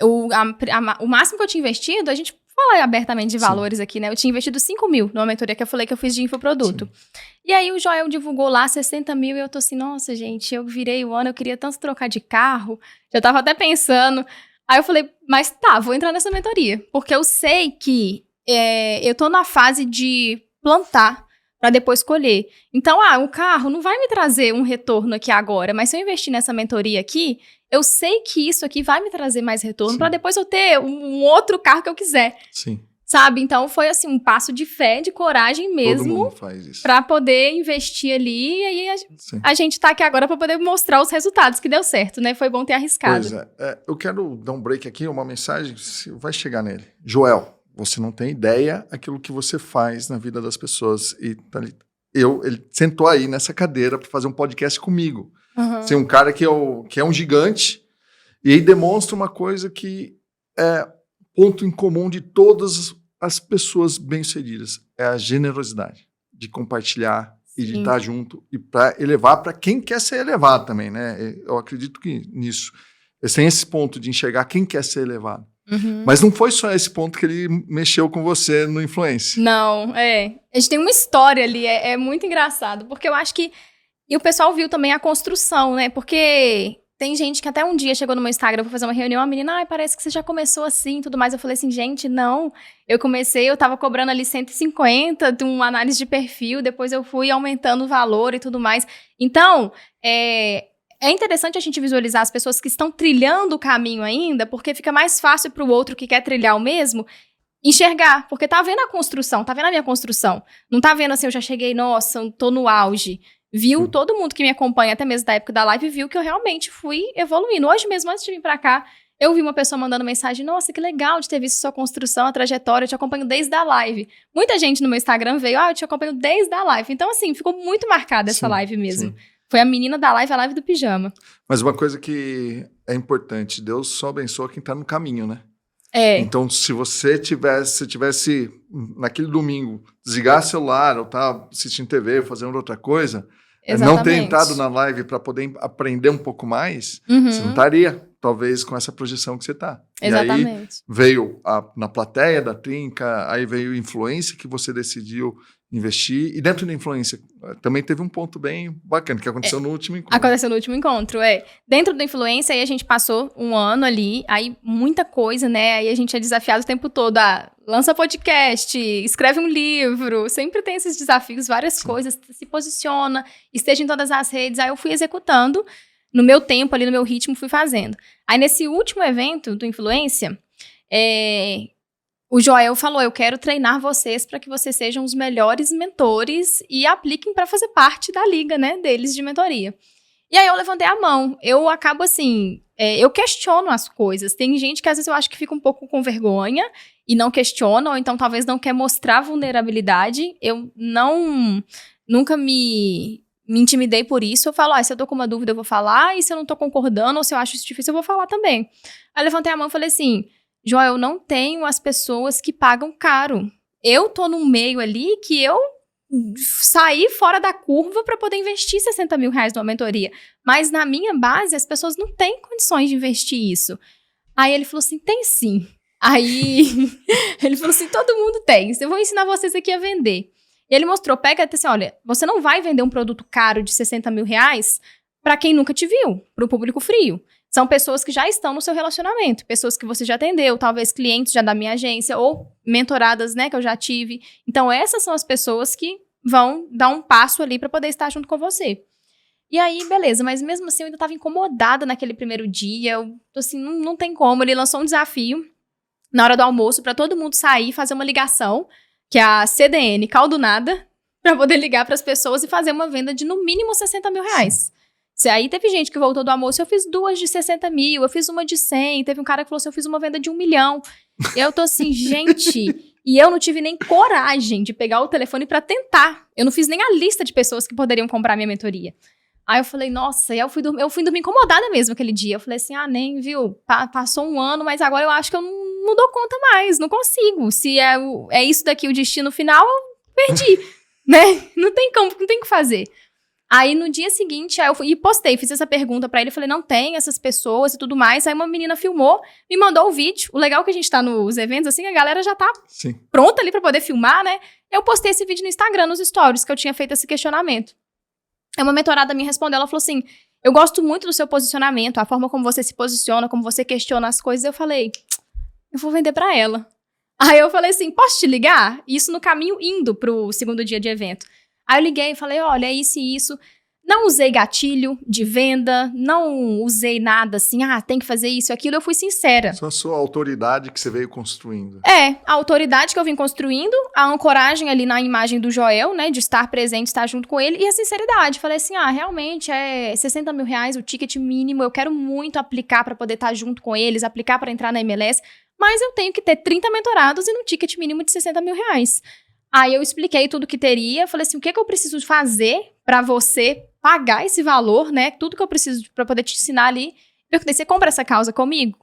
O máximo que eu tinha investido, a gente fala abertamente de valores aqui, né? Eu tinha investido 5 mil numa mentoria que eu falei que eu fiz de infoproduto. E aí o Joel divulgou lá 60 mil e eu tô assim, nossa, gente, eu virei o ano, eu queria tanto trocar de carro, já tava até pensando. Aí eu falei, mas tá, vou entrar nessa mentoria. Porque eu sei que eu tô na fase de plantar para depois colher. Então, o carro não vai me trazer um retorno aqui agora, mas se eu investir nessa mentoria aqui, eu sei que isso aqui vai me trazer mais retorno para depois eu ter um outro carro que eu quiser. Sim. Sabe? Então, foi assim, um passo de fé, de coragem mesmo para poder investir ali. E aí a gente tá aqui agora para poder mostrar os resultados que deu certo, né? Foi bom ter arriscado. Pois eu quero dar um break aqui, uma mensagem, vai chegar nele. Joel, você não tem ideia aquilo que você faz na vida das pessoas. E ele sentou aí nessa cadeira para fazer um podcast comigo. Assim, um cara que é um gigante e aí demonstra uma coisa que é ponto em comum de todas as pessoas bem-sucedidas. É a generosidade de compartilhar e de estar junto e para elevar para quem quer ser elevado também, né? Eu acredito que nisso. Tem esse ponto de enxergar quem quer ser elevado. Mas não foi só esse ponto que ele mexeu com você no Influência. Não, a gente tem uma história ali, é muito engraçado, porque eu acho que... E o pessoal viu também a construção, né? Porque tem gente que até um dia chegou no meu Instagram pra fazer uma reunião, a menina, parece que você já começou assim e tudo mais. Eu falei assim, gente, não. Eu tava cobrando ali 150 de uma análise de perfil, depois eu fui aumentando o valor e tudo mais. Então, é interessante a gente visualizar as pessoas que estão trilhando o caminho ainda, porque fica mais fácil pro outro que quer trilhar o mesmo enxergar, porque tá vendo a construção, tá vendo a minha construção. Não tá vendo assim, eu já cheguei, nossa, eu tô no auge. Viu, todo mundo que me acompanha, até mesmo da época da live, viu que eu realmente fui evoluindo. Hoje mesmo, antes de vir pra cá, eu vi uma pessoa mandando mensagem, nossa, que legal de ter visto sua construção, a trajetória, eu te acompanho desde a live. Muita gente no meu Instagram veio, eu te acompanho desde a live. Então, assim, ficou muito marcada essa live mesmo. Foi a menina da live, a live do pijama. Mas uma coisa que é importante, Deus só abençoa quem tá no caminho, né? Então, se você tivesse naquele domingo, desligar celular ou tá assistindo TV, fazendo outra coisa, não ter entrado na live para poder aprender um pouco mais, você não estaria, talvez, com essa projeção que você está. Exatamente. E aí veio na plateia da Trinca, aí veio influência que você decidiu investir. E dentro da influência, também teve um ponto bem bacana, que aconteceu no último encontro. Aconteceu no último encontro, Dentro da influência, aí a gente passou um ano ali, aí muita coisa, né? Aí a gente é desafiado o tempo todo, lança podcast, escreve um livro, sempre tem esses desafios, várias coisas, se posiciona, esteja em todas as redes. Aí eu fui executando, no meu tempo ali, no meu ritmo, fui fazendo. Aí nesse último evento do Influência, o Joel falou, eu quero treinar vocês para que vocês sejam os melhores mentores e apliquem para fazer parte da liga, né, deles de mentoria. E aí eu levantei a mão. Eu acabo assim, eu questiono as coisas. Tem gente que às vezes eu acho que fica um pouco com vergonha e não questiona, ou então talvez não quer mostrar vulnerabilidade. Eu nunca me intimidei por isso. Eu falo, se eu tô com uma dúvida eu vou falar, e se eu não tô concordando, ou se eu acho isso difícil eu vou falar também. Aí eu levantei a mão e falei assim, Joel, eu não tenho as pessoas que pagam caro. Eu tô num meio ali que eu saí fora da curva para poder investir R$60 mil numa mentoria. Mas na minha base, as pessoas não têm condições de investir isso. Aí ele falou assim, tem sim. Aí ele falou assim, todo mundo tem. Eu vou ensinar vocês aqui a vender. E ele mostrou, pega assim, olha, você não vai vender um produto caro de R$60 mil para quem nunca te viu, para o público frio. São pessoas que já estão no seu relacionamento, pessoas que você já atendeu, talvez clientes já da minha agência, ou mentoradas, né, que eu já tive. Então, essas são as pessoas que vão dar um passo ali para poder estar junto com você. E aí, beleza, mas mesmo assim eu ainda estava incomodada naquele primeiro dia, eu tô assim, não tem como. Ele lançou um desafio na hora do almoço para todo mundo sair e fazer uma ligação, que é a CDN, call do nada, para poder ligar para as pessoas e fazer uma venda de no mínimo R$60 mil. Aí teve gente que voltou do almoço, eu fiz 2 de 60 mil, eu fiz uma de 100, teve um cara que falou assim, eu fiz uma venda de 1 milhão. E eu tô assim, gente, e eu não tive nem coragem de pegar o telefone pra tentar. Eu não fiz nem a lista de pessoas que poderiam comprar minha mentoria. Aí eu falei, nossa, e eu fui dormir incomodada mesmo aquele dia. Eu falei assim, nem, viu, passou um ano, mas agora eu acho que eu não dou conta mais, não consigo. Se é isso daqui o destino final, eu perdi, né? Não tem como, não tem o que fazer. Aí, no dia seguinte, eu fui e postei, fiz essa pergunta pra ele, falei, não tem essas pessoas e tudo mais. Aí uma menina filmou, me mandou o vídeo. O legal é que a gente tá nos eventos, assim, a galera já tá pronta ali pra poder filmar, né? Eu postei esse vídeo no Instagram, nos stories, que eu tinha feito esse questionamento. Aí uma mentorada me respondeu, ela falou assim, eu gosto muito do seu posicionamento, a forma como você se posiciona, como você questiona as coisas. Eu falei, eu vou vender pra ela. Aí eu falei assim, posso te ligar? Isso no caminho indo pro segundo dia de evento. Aí eu liguei e falei, olha, é isso e isso. Não usei gatilho de venda, não usei nada assim, tem que fazer isso e aquilo. Eu fui sincera. Só a sua autoridade que você veio construindo. A autoridade que eu vim construindo, a ancoragem ali na imagem do Joel, né, de estar presente, estar junto com ele, e a sinceridade. Falei assim, realmente é R$60 mil o ticket mínimo, eu quero muito aplicar para poder estar junto com eles, aplicar para entrar na MLS, mas eu tenho que ter 30 mentorados e no ticket mínimo de R$60 mil. Aí eu expliquei tudo que teria, falei assim, o que eu preciso fazer para você pagar esse valor, né? Tudo que eu preciso para poder te ensinar ali. Eu perguntei, você compra essa causa comigo?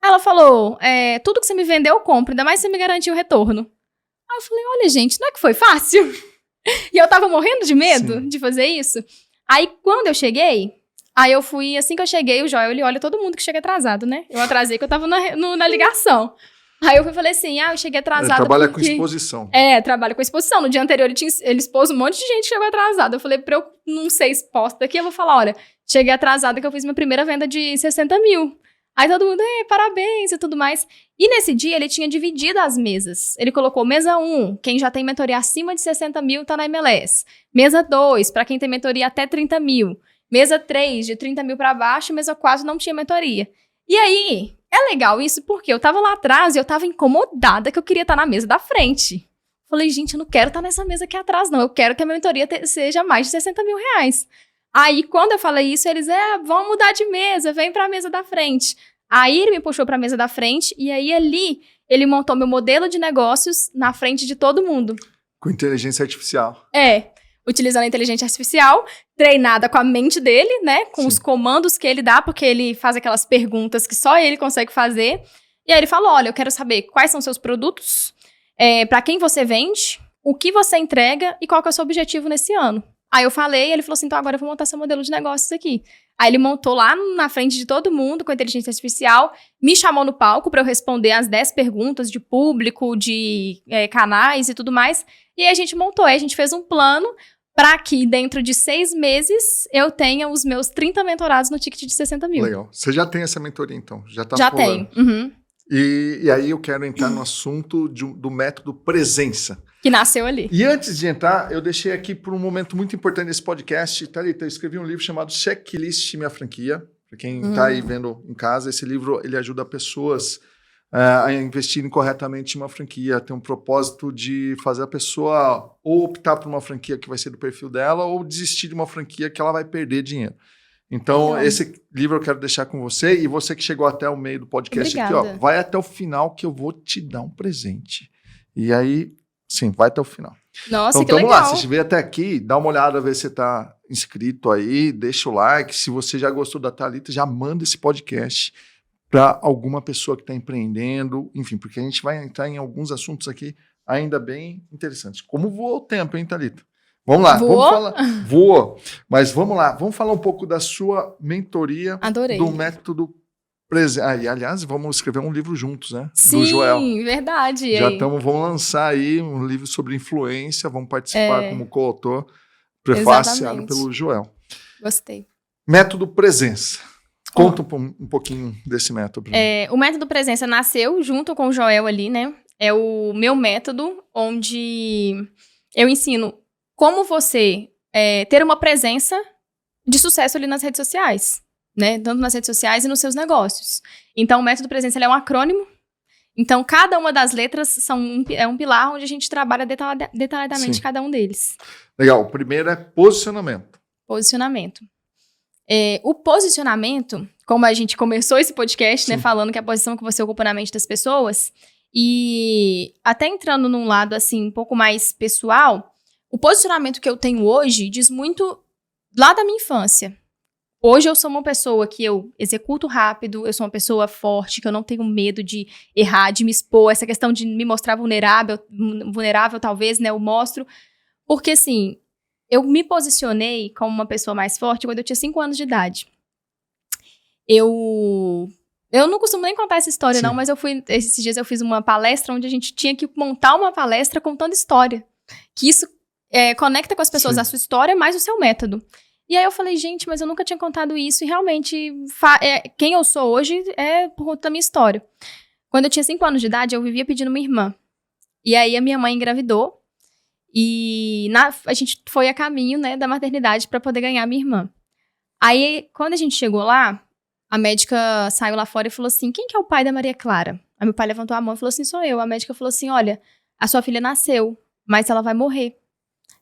Ela falou, tudo que você me vendeu eu compro, ainda mais se você me garantir o retorno. Aí eu falei, olha gente, não é que foi fácil? E eu tava morrendo de medo de fazer isso. Aí quando eu cheguei, eu fui, assim que eu cheguei, o Joel, ele olha todo mundo que chega atrasado, né? Eu atrasei que eu tava na ligação. Aí eu falei assim, eu cheguei atrasada. Ele trabalha com exposição. Trabalha com exposição. No dia anterior ele expôs um monte de gente que chegou atrasada. Eu falei, pra eu não ser exposta aqui, eu vou falar, olha, cheguei atrasada que eu fiz minha primeira venda de R$60 mil. Aí todo mundo, parabéns e tudo mais. E nesse dia ele tinha dividido as mesas. Ele colocou mesa 1, quem já tem mentoria acima de R$60 mil tá na MLS. Mesa 2, pra quem tem mentoria até R$30 mil. Mesa 3, de R$30 mil pra baixo. Mesa 4 não tinha mentoria. E aí... É legal isso porque eu tava lá atrás e eu tava incomodada que eu queria estar na mesa da frente. Falei, gente, eu não quero estar nessa mesa aqui atrás, não. Eu quero que a minha mentoria seja mais de R$60 mil. Aí, quando eu falei isso, eles, vão mudar de mesa, vem pra mesa da frente. Aí, ele me puxou pra mesa da frente e aí, ali, ele montou meu modelo de negócios na frente de todo mundo. Com inteligência artificial. Utilizando a inteligência artificial, treinada com a mente dele, né? Com os comandos que ele dá, porque ele faz aquelas perguntas que só ele consegue fazer. E aí ele falou, olha, eu quero saber quais são seus produtos, para quem você vende, o que você entrega e qual que é o seu objetivo nesse ano. Aí eu falei, ele falou assim, então agora eu vou montar seu modelo de negócios aqui. Aí ele montou lá na frente de todo mundo com inteligência artificial, me chamou no palco para eu responder as 10 perguntas de público, de canais e tudo mais. E aí a gente montou, aí a gente fez um plano para que dentro de 6 meses eu tenha os meus 30 mentorados no ticket de 60 mil. Legal. Você já tem essa mentoria, então? Já tenho. Uhum. E aí eu quero entrar no assunto do método presença. Que nasceu ali. E antes de entrar, eu deixei aqui por um momento muito importante desse podcast, Thalita, eu escrevi um livro chamado Checklist Minha Franquia. Para quem está aí vendo em casa, esse livro ele ajuda pessoas a investirem corretamente em uma franquia. Tem um propósito de fazer a pessoa ou optar por uma franquia que vai ser do perfil dela ou desistir de uma franquia que ela vai perder dinheiro. Então, esse livro eu quero deixar com você. E você que chegou até o meio do podcast aqui, ó, vai até o final que eu vou te dar um presente. E aí, sim, vai até o final. Nossa, então, que legal. Vamos lá, se veio até aqui, dá uma olhada, ver se você está inscrito aí, deixa o like. Se você já gostou da Thalita, já manda esse podcast para alguma pessoa que está empreendendo. Enfim, porque a gente vai entrar em alguns assuntos aqui ainda bem interessantes. Como voou o tempo, hein, Thalita? Vamos lá, vamos falar. Voa. Mas vamos lá, vamos falar um pouco da sua mentoria. Adorei. Do método presente. E aliás, vamos escrever um livro juntos, né? Sim, do Joel. Verdade. Vamos lançar aí um livro sobre influência, vamos participar como coautor, prefaciado pelo Joel. Gostei. Método presença. Conta um pouquinho desse método. O método presença nasceu junto com o Joel ali, né? É o meu método, onde eu ensino como você ter uma presença de sucesso ali nas redes sociais, né? Tanto nas redes sociais e nos seus negócios. Então, o método presença ele é um acrônimo. Então, cada uma das letras é um pilar onde a gente trabalha detalhadamente cada um deles. Legal. O primeiro é posicionamento. Posicionamento. O posicionamento, como a gente começou esse podcast, né, falando que é a posição que você ocupa na mente das pessoas, e até entrando num lado assim um pouco mais pessoal, o posicionamento que eu tenho hoje diz muito lá da minha infância. Hoje eu sou uma pessoa que eu executo rápido, eu sou uma pessoa forte, que eu não tenho medo de errar, de me expor. Essa questão de me mostrar vulnerável talvez, né, eu mostro. Porque assim, eu me posicionei como uma pessoa mais forte quando eu tinha 5 anos de idade. Eu não costumo nem contar essa história, não, mas esses dias eu fiz uma palestra onde a gente tinha que montar uma palestra contando história. Que isso conecta com as pessoas a sua história mais o seu método. E aí eu falei, gente, mas eu nunca tinha contado isso e realmente quem eu sou hoje é por conta da minha história. Quando eu tinha 5 anos de idade, eu vivia pedindo minha irmã. E aí a minha mãe engravidou e a gente foi a caminho, né, da maternidade para poder ganhar minha irmã. Aí, quando a gente chegou lá, a médica saiu lá fora e falou assim, quem que é o pai da Maria Clara? Aí meu pai levantou a mão e falou assim, sou eu. A médica falou assim, olha, a sua filha nasceu, mas ela vai morrer.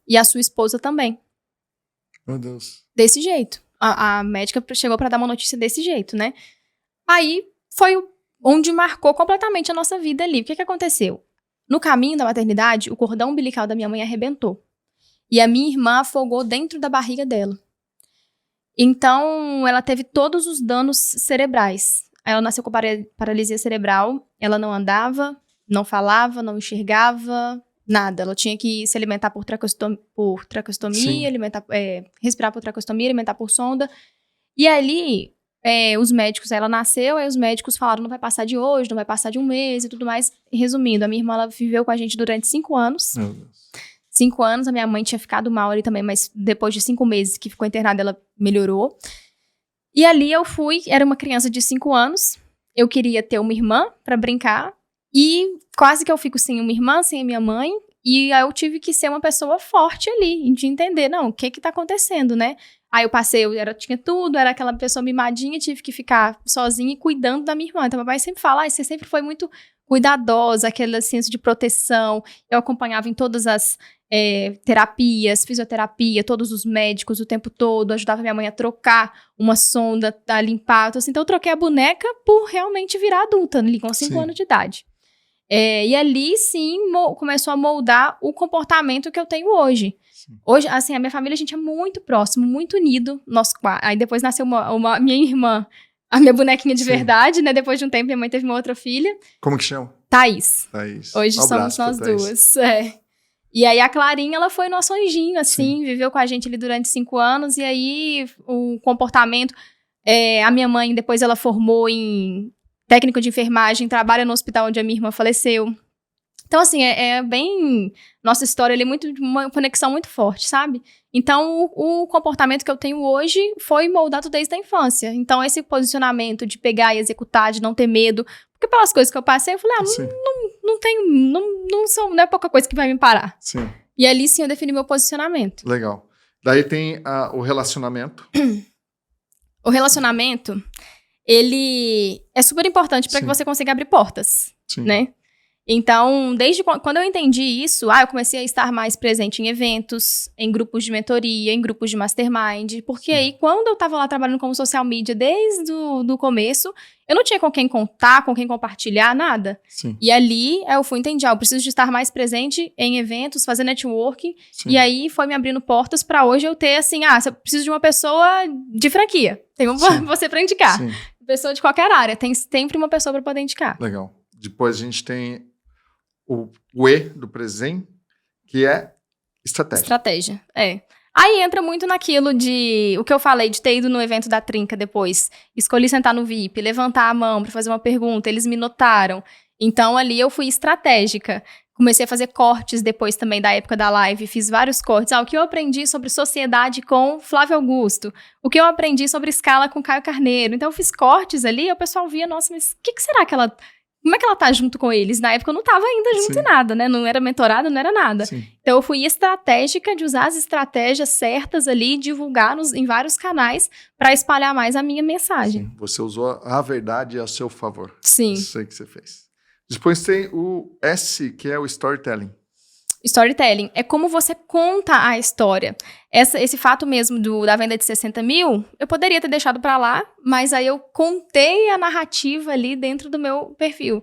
E a sua esposa também. Meu Deus. Desse jeito. A médica chegou pra dar uma notícia desse jeito, né? Aí foi onde marcou completamente a nossa vida ali. O que aconteceu? No caminho da maternidade, o cordão umbilical da minha mãe arrebentou. E a minha irmã afogou dentro da barriga dela. Então, ela teve todos os danos cerebrais. Ela nasceu com paralisia cerebral. Ela não andava, não falava, não enxergava, nada. Ela tinha que se alimentar por traqueostomia, respirar por traqueostomia, alimentar por sonda. E ali, os médicos, ela nasceu, aí os médicos falaram, não vai passar de hoje, não vai passar de um mês e tudo mais. Resumindo, a minha irmã, ela viveu com a gente durante 5 anos. Meu Deus. 5 anos, a minha mãe tinha ficado mal ali também, mas depois de 5 meses que ficou internada, ela melhorou. E ali eu era uma criança de 5 anos, eu queria ter uma irmã pra brincar, e quase que eu fico sem uma irmã, sem a minha mãe, e aí eu tive que ser uma pessoa forte ali, de entender, não, o que tá acontecendo, né? Aí eu passei, tinha tudo, era aquela pessoa mimadinha, tive que ficar sozinha e cuidando da minha irmã. Então meu pai sempre fala, você sempre foi muito cuidadosa, aquele senso de proteção. Eu acompanhava em todas as terapias, fisioterapia, todos os médicos o tempo todo, ajudava minha mãe a trocar uma sonda, a limpar. Então eu troquei a boneca por realmente virar adulta, ali com 5 anos de idade. E ali, sim, começou a moldar o comportamento que eu tenho hoje. Sim. Hoje, assim, a minha família, a gente é muito próximo, muito unido. Aí depois nasceu minha irmã, a minha bonequinha de verdade, né? Depois de um tempo, minha mãe teve uma outra filha. Como que chama? Thaís. Thaís. Hoje somos nós duas. E aí a Clarinha, ela foi nosso anjinho, assim, viveu com a gente ali durante 5 anos, e aí o comportamento... a minha mãe, depois ela formou em técnico de enfermagem, trabalha no hospital onde a minha irmã faleceu. Então, assim, bem... Nossa história ali é uma conexão muito forte, sabe? Então, o comportamento que eu tenho hoje foi moldado desde a infância. Então, esse posicionamento de pegar e executar, de não ter medo... Porque pelas coisas que eu passei, eu falei, não é pouca coisa que vai me parar. Sim. E ali, sim, eu defini meu posicionamento. Legal. Daí tem o relacionamento. O relacionamento, ele é super importante para que você consiga abrir portas, né? Então, desde quando eu entendi isso, eu comecei a estar mais presente em eventos, em grupos de mentoria, em grupos de mastermind, porque aí, quando eu estava lá trabalhando como social media desde o começo, eu não tinha com quem contar, com quem compartilhar, nada. Sim. E ali, eu fui entender, eu preciso de estar mais presente em eventos, fazer networking, e aí foi me abrindo portas para hoje eu ter, assim, eu preciso de uma pessoa de franquia, tem você para indicar. Sim. Pessoa de qualquer área, tem sempre uma pessoa para poder indicar. Legal. Depois a gente tem o E do presente, que é estratégia. Aí entra muito naquilo de... O que eu falei, de ter ido no evento da Trinca depois. Escolhi sentar no VIP, levantar a mão para fazer uma pergunta. Eles me notaram. Então, ali eu fui estratégica. Comecei a fazer cortes depois também da época da live. Fiz vários cortes. O que eu aprendi sobre sociedade com Flávio Augusto. O que eu aprendi sobre escala com Caio Carneiro. Então, eu fiz cortes ali. E o pessoal via, nossa, mas o que será que ela... Como é que ela tá junto com eles? Na época eu não tava ainda junto em nada, né? Não era mentorada, não era nada. Sim. Então eu fui estratégica de usar as estratégias certas ali, divulgar em vários canais para espalhar mais a minha mensagem. Sim. Você usou a verdade a seu favor. Sim. Isso aí que você fez. Depois tem o S, que é o storytelling. Storytelling é como você conta a história. Esse fato mesmo da venda de 60 mil, eu poderia ter deixado pra lá, mas aí eu contei a narrativa ali dentro do meu perfil.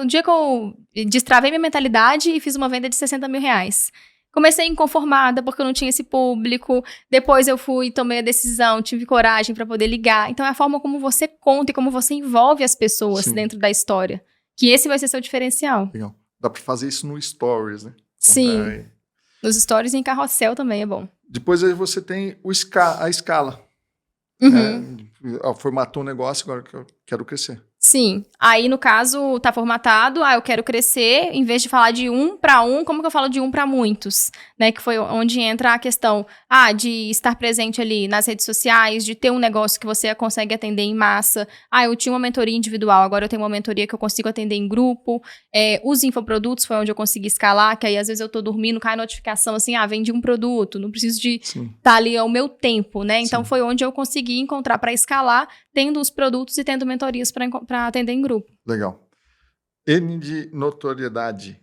Um dia que eu destravei minha mentalidade e fiz uma venda de 60 mil reais. Comecei inconformada porque eu não tinha esse público, depois eu tomei a decisão, tive coragem pra poder ligar. Então é a forma como você conta e como você envolve as pessoas dentro da história, que esse vai ser seu diferencial. Legal. Dá pra fazer isso no Stories, né? Sim. Nos Stories e em carrossel também é bom. Depois aí você tem a escala. Formatou um negócio, agora que eu quero crescer. Sim. Aí, no caso, tá formatado, eu quero crescer, em vez de falar de 1 para 1, como que eu falo de 1 para muitos? Né? Que foi onde entra a questão de estar presente ali nas redes sociais, de ter um negócio que você consegue atender em massa. Eu tinha uma mentoria individual, agora eu tenho uma mentoria que eu consigo atender em grupo. Os infoprodutos foi onde eu consegui escalar, que aí às vezes eu tô dormindo, cai notificação assim, vendi um produto, não preciso de estar ali ao meu tempo, né? Então foi onde eu consegui encontrar para escalar, tendo os produtos e tendo mentorias para atender em grupo. Legal. N de notoriedade.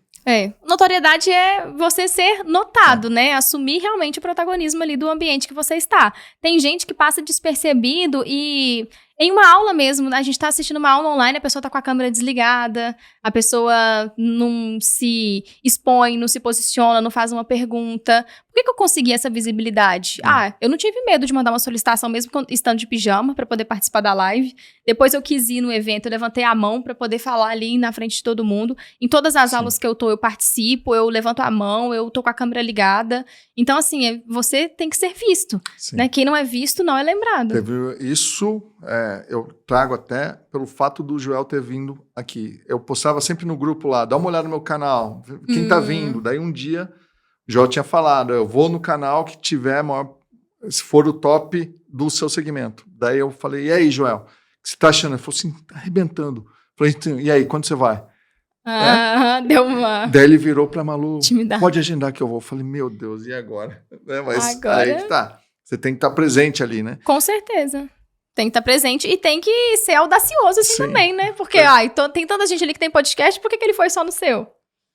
Notoriedade é você ser notado, né? Assumir realmente o protagonismo ali do ambiente que você está. Tem gente que passa despercebido e... Em uma aula mesmo, a gente tá assistindo uma aula online, a pessoa tá com a câmera desligada, a pessoa não se expõe, não se posiciona, não faz uma pergunta. Por que eu consegui essa visibilidade? Eu não tive medo de mandar uma solicitação mesmo estando de pijama para poder participar da live. Depois eu quis ir no evento, eu levantei a mão para poder falar ali na frente de todo mundo. Em todas as aulas que eu tô, eu participo, eu levanto a mão, eu tô com a câmera ligada. Então, assim, você tem que ser visto, né? Quem não é visto não é lembrado. Teve isso... eu trago até pelo fato do Joel ter vindo aqui. Eu postava sempre no grupo lá, dá uma olhada no meu canal, quem tá vindo. Daí um dia, o Joel tinha falado, eu vou no canal que tiver maior, se for o top do seu segmento. Daí eu falei, e aí, Joel, o que você tá achando? Ele falou assim, tá arrebentando. Eu falei, e aí, quando você vai? Deu uma... Daí ele virou pra Malu, intimidade. Pode agendar que eu vou. Eu falei, meu Deus, e agora? Mas agora... aí que tá. Você tem que estar presente ali, né? Com certeza. Tem que estar presente e tem que ser audacioso assim também, né? Porque tem tanta gente ali que tem podcast, por que ele foi só no seu?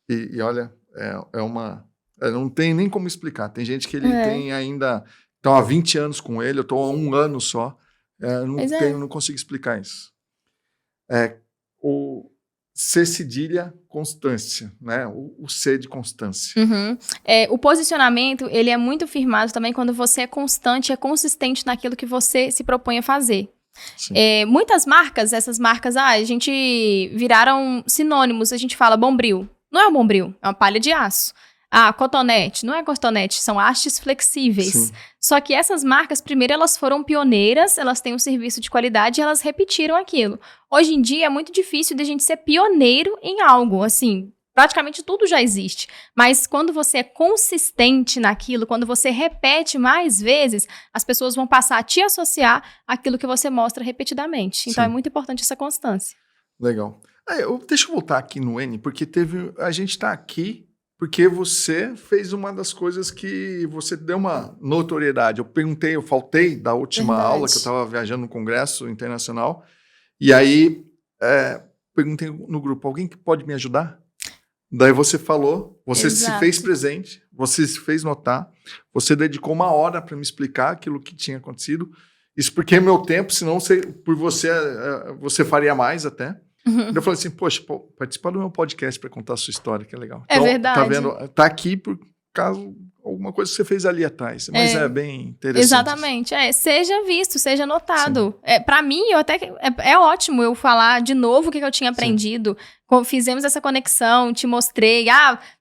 E olha, não tem nem como explicar. Tem gente que ele tem ainda... Estão há 20 anos com ele, eu estou há 1 ano só. Não consigo explicar isso. O C cedilha, constância, né? O C de constância. O posicionamento, ele é muito firmado também quando você é constante, é consistente naquilo que você se propõe a fazer. Muitas marcas, essas marcas, a gente viraram sinônimos. A gente fala Bombril. Não é um Bombril, é uma palha de aço. Cotonete. Não é cotonete, são hastes flexíveis. Sim. Só que essas marcas, primeiro, elas foram pioneiras, elas têm um serviço de qualidade e elas repetiram aquilo. Hoje em dia, é muito difícil de a gente ser pioneiro em algo, assim... Praticamente tudo já existe, mas quando você é consistente naquilo, quando você repete mais vezes, as pessoas vão passar a te associar àquilo que você mostra repetidamente. Então, Sim. é muito importante essa constância. Legal. Deixa eu voltar aqui no N, porque a gente está aqui porque você fez uma das coisas que você deu uma notoriedade. Eu faltei da última aula, que eu estava viajando no Congresso Internacional, e aí perguntei no grupo, alguém que pode me ajudar? Daí você falou, você Exato. se fez presente, você se fez notar, você dedicou 1 hora para me explicar aquilo que tinha acontecido. Isso porque é meu tempo, senão por você faria mais até. Eu falei assim, poxa, participar do meu podcast para contar a sua história, que é legal. É verdade. Tá vendo? Tá aqui por causa alguma coisa que você fez ali atrás, mas é bem interessante. Exatamente. Seja visto, seja notado. Para mim, é ótimo eu falar de novo o que eu tinha aprendido. Fizemos essa conexão, te mostrei.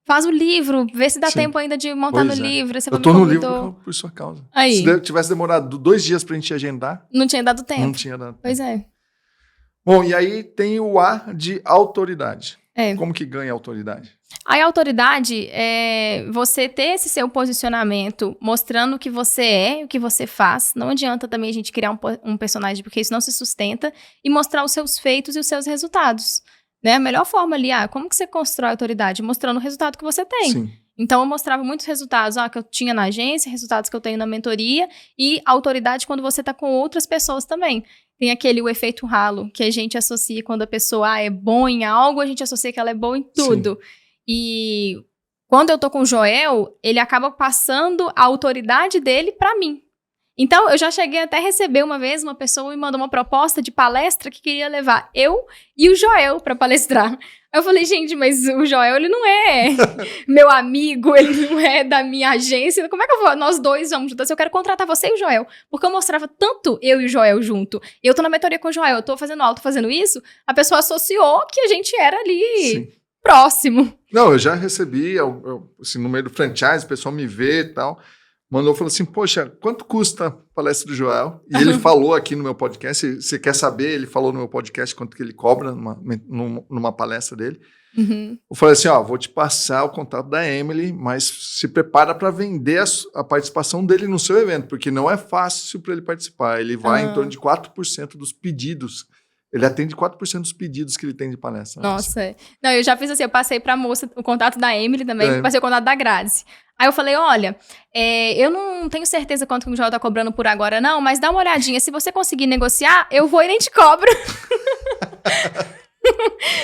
Faz o livro, vê se dá tempo ainda de montar no livro. Você eu tô no livro por sua causa. Aí. Se tivesse demorado 2 dias pra gente agendar... Não tinha dado tempo. Não tinha dado tempo. Pois é. Bom, e aí tem o A de autoridade. É. Como que ganha autoridade? A autoridade é você ter esse seu posicionamento mostrando o que você é, o que você faz. Não adianta também a gente criar um personagem, porque isso não se sustenta. E mostrar os seus feitos e os seus resultados. Né? A melhor forma ali, como que você constrói a autoridade? Mostrando o resultado que você tem. Sim. Então, eu mostrava muitos resultados que eu tinha na agência, resultados que eu tenho na mentoria e autoridade quando você está com outras pessoas também. Tem o efeito halo, que a gente associa quando a pessoa é boa em algo, a gente associa que ela é boa em tudo. Sim. E quando eu tô com o Joel, ele acaba passando a autoridade dele para mim. Então, eu já cheguei até a receber uma vez, uma pessoa me mandou uma proposta de palestra que queria levar eu e o Joel para palestrar. Eu falei, gente, mas o Joel, ele não é meu amigo, ele não é da minha agência. Como é que nós dois vamos juntos? Eu quero contratar você e o Joel. Porque eu mostrava tanto eu e o Joel junto. Eu tô na mentoria com o Joel, eu tô fazendo aula, tô fazendo isso. A pessoa associou que a gente era ali próximo. Não, eu já recebi, assim, no meio do franchise, o pessoal me vê e tal. Mandou, falou assim, poxa, quanto custa a palestra do Joel? E ele falou aqui no meu podcast, você quer saber, ele falou no meu podcast quanto que ele cobra numa palestra dele. Eu falei assim, vou te passar o contato da Emily, mas se prepara para vender a participação dele no seu evento, porque não é fácil para ele participar. Ele vai em torno de 4% dos pedidos. Ele atende 4% dos pedidos que ele tem de palestra. Nossa. Não, eu já fiz assim, eu passei pra moça o contato da Emily também, passei o contato da Grazi. Aí eu falei, olha, eu não tenho certeza quanto que o Joel tá cobrando por agora não, mas dá uma olhadinha, se você conseguir negociar, eu vou e nem te cobro.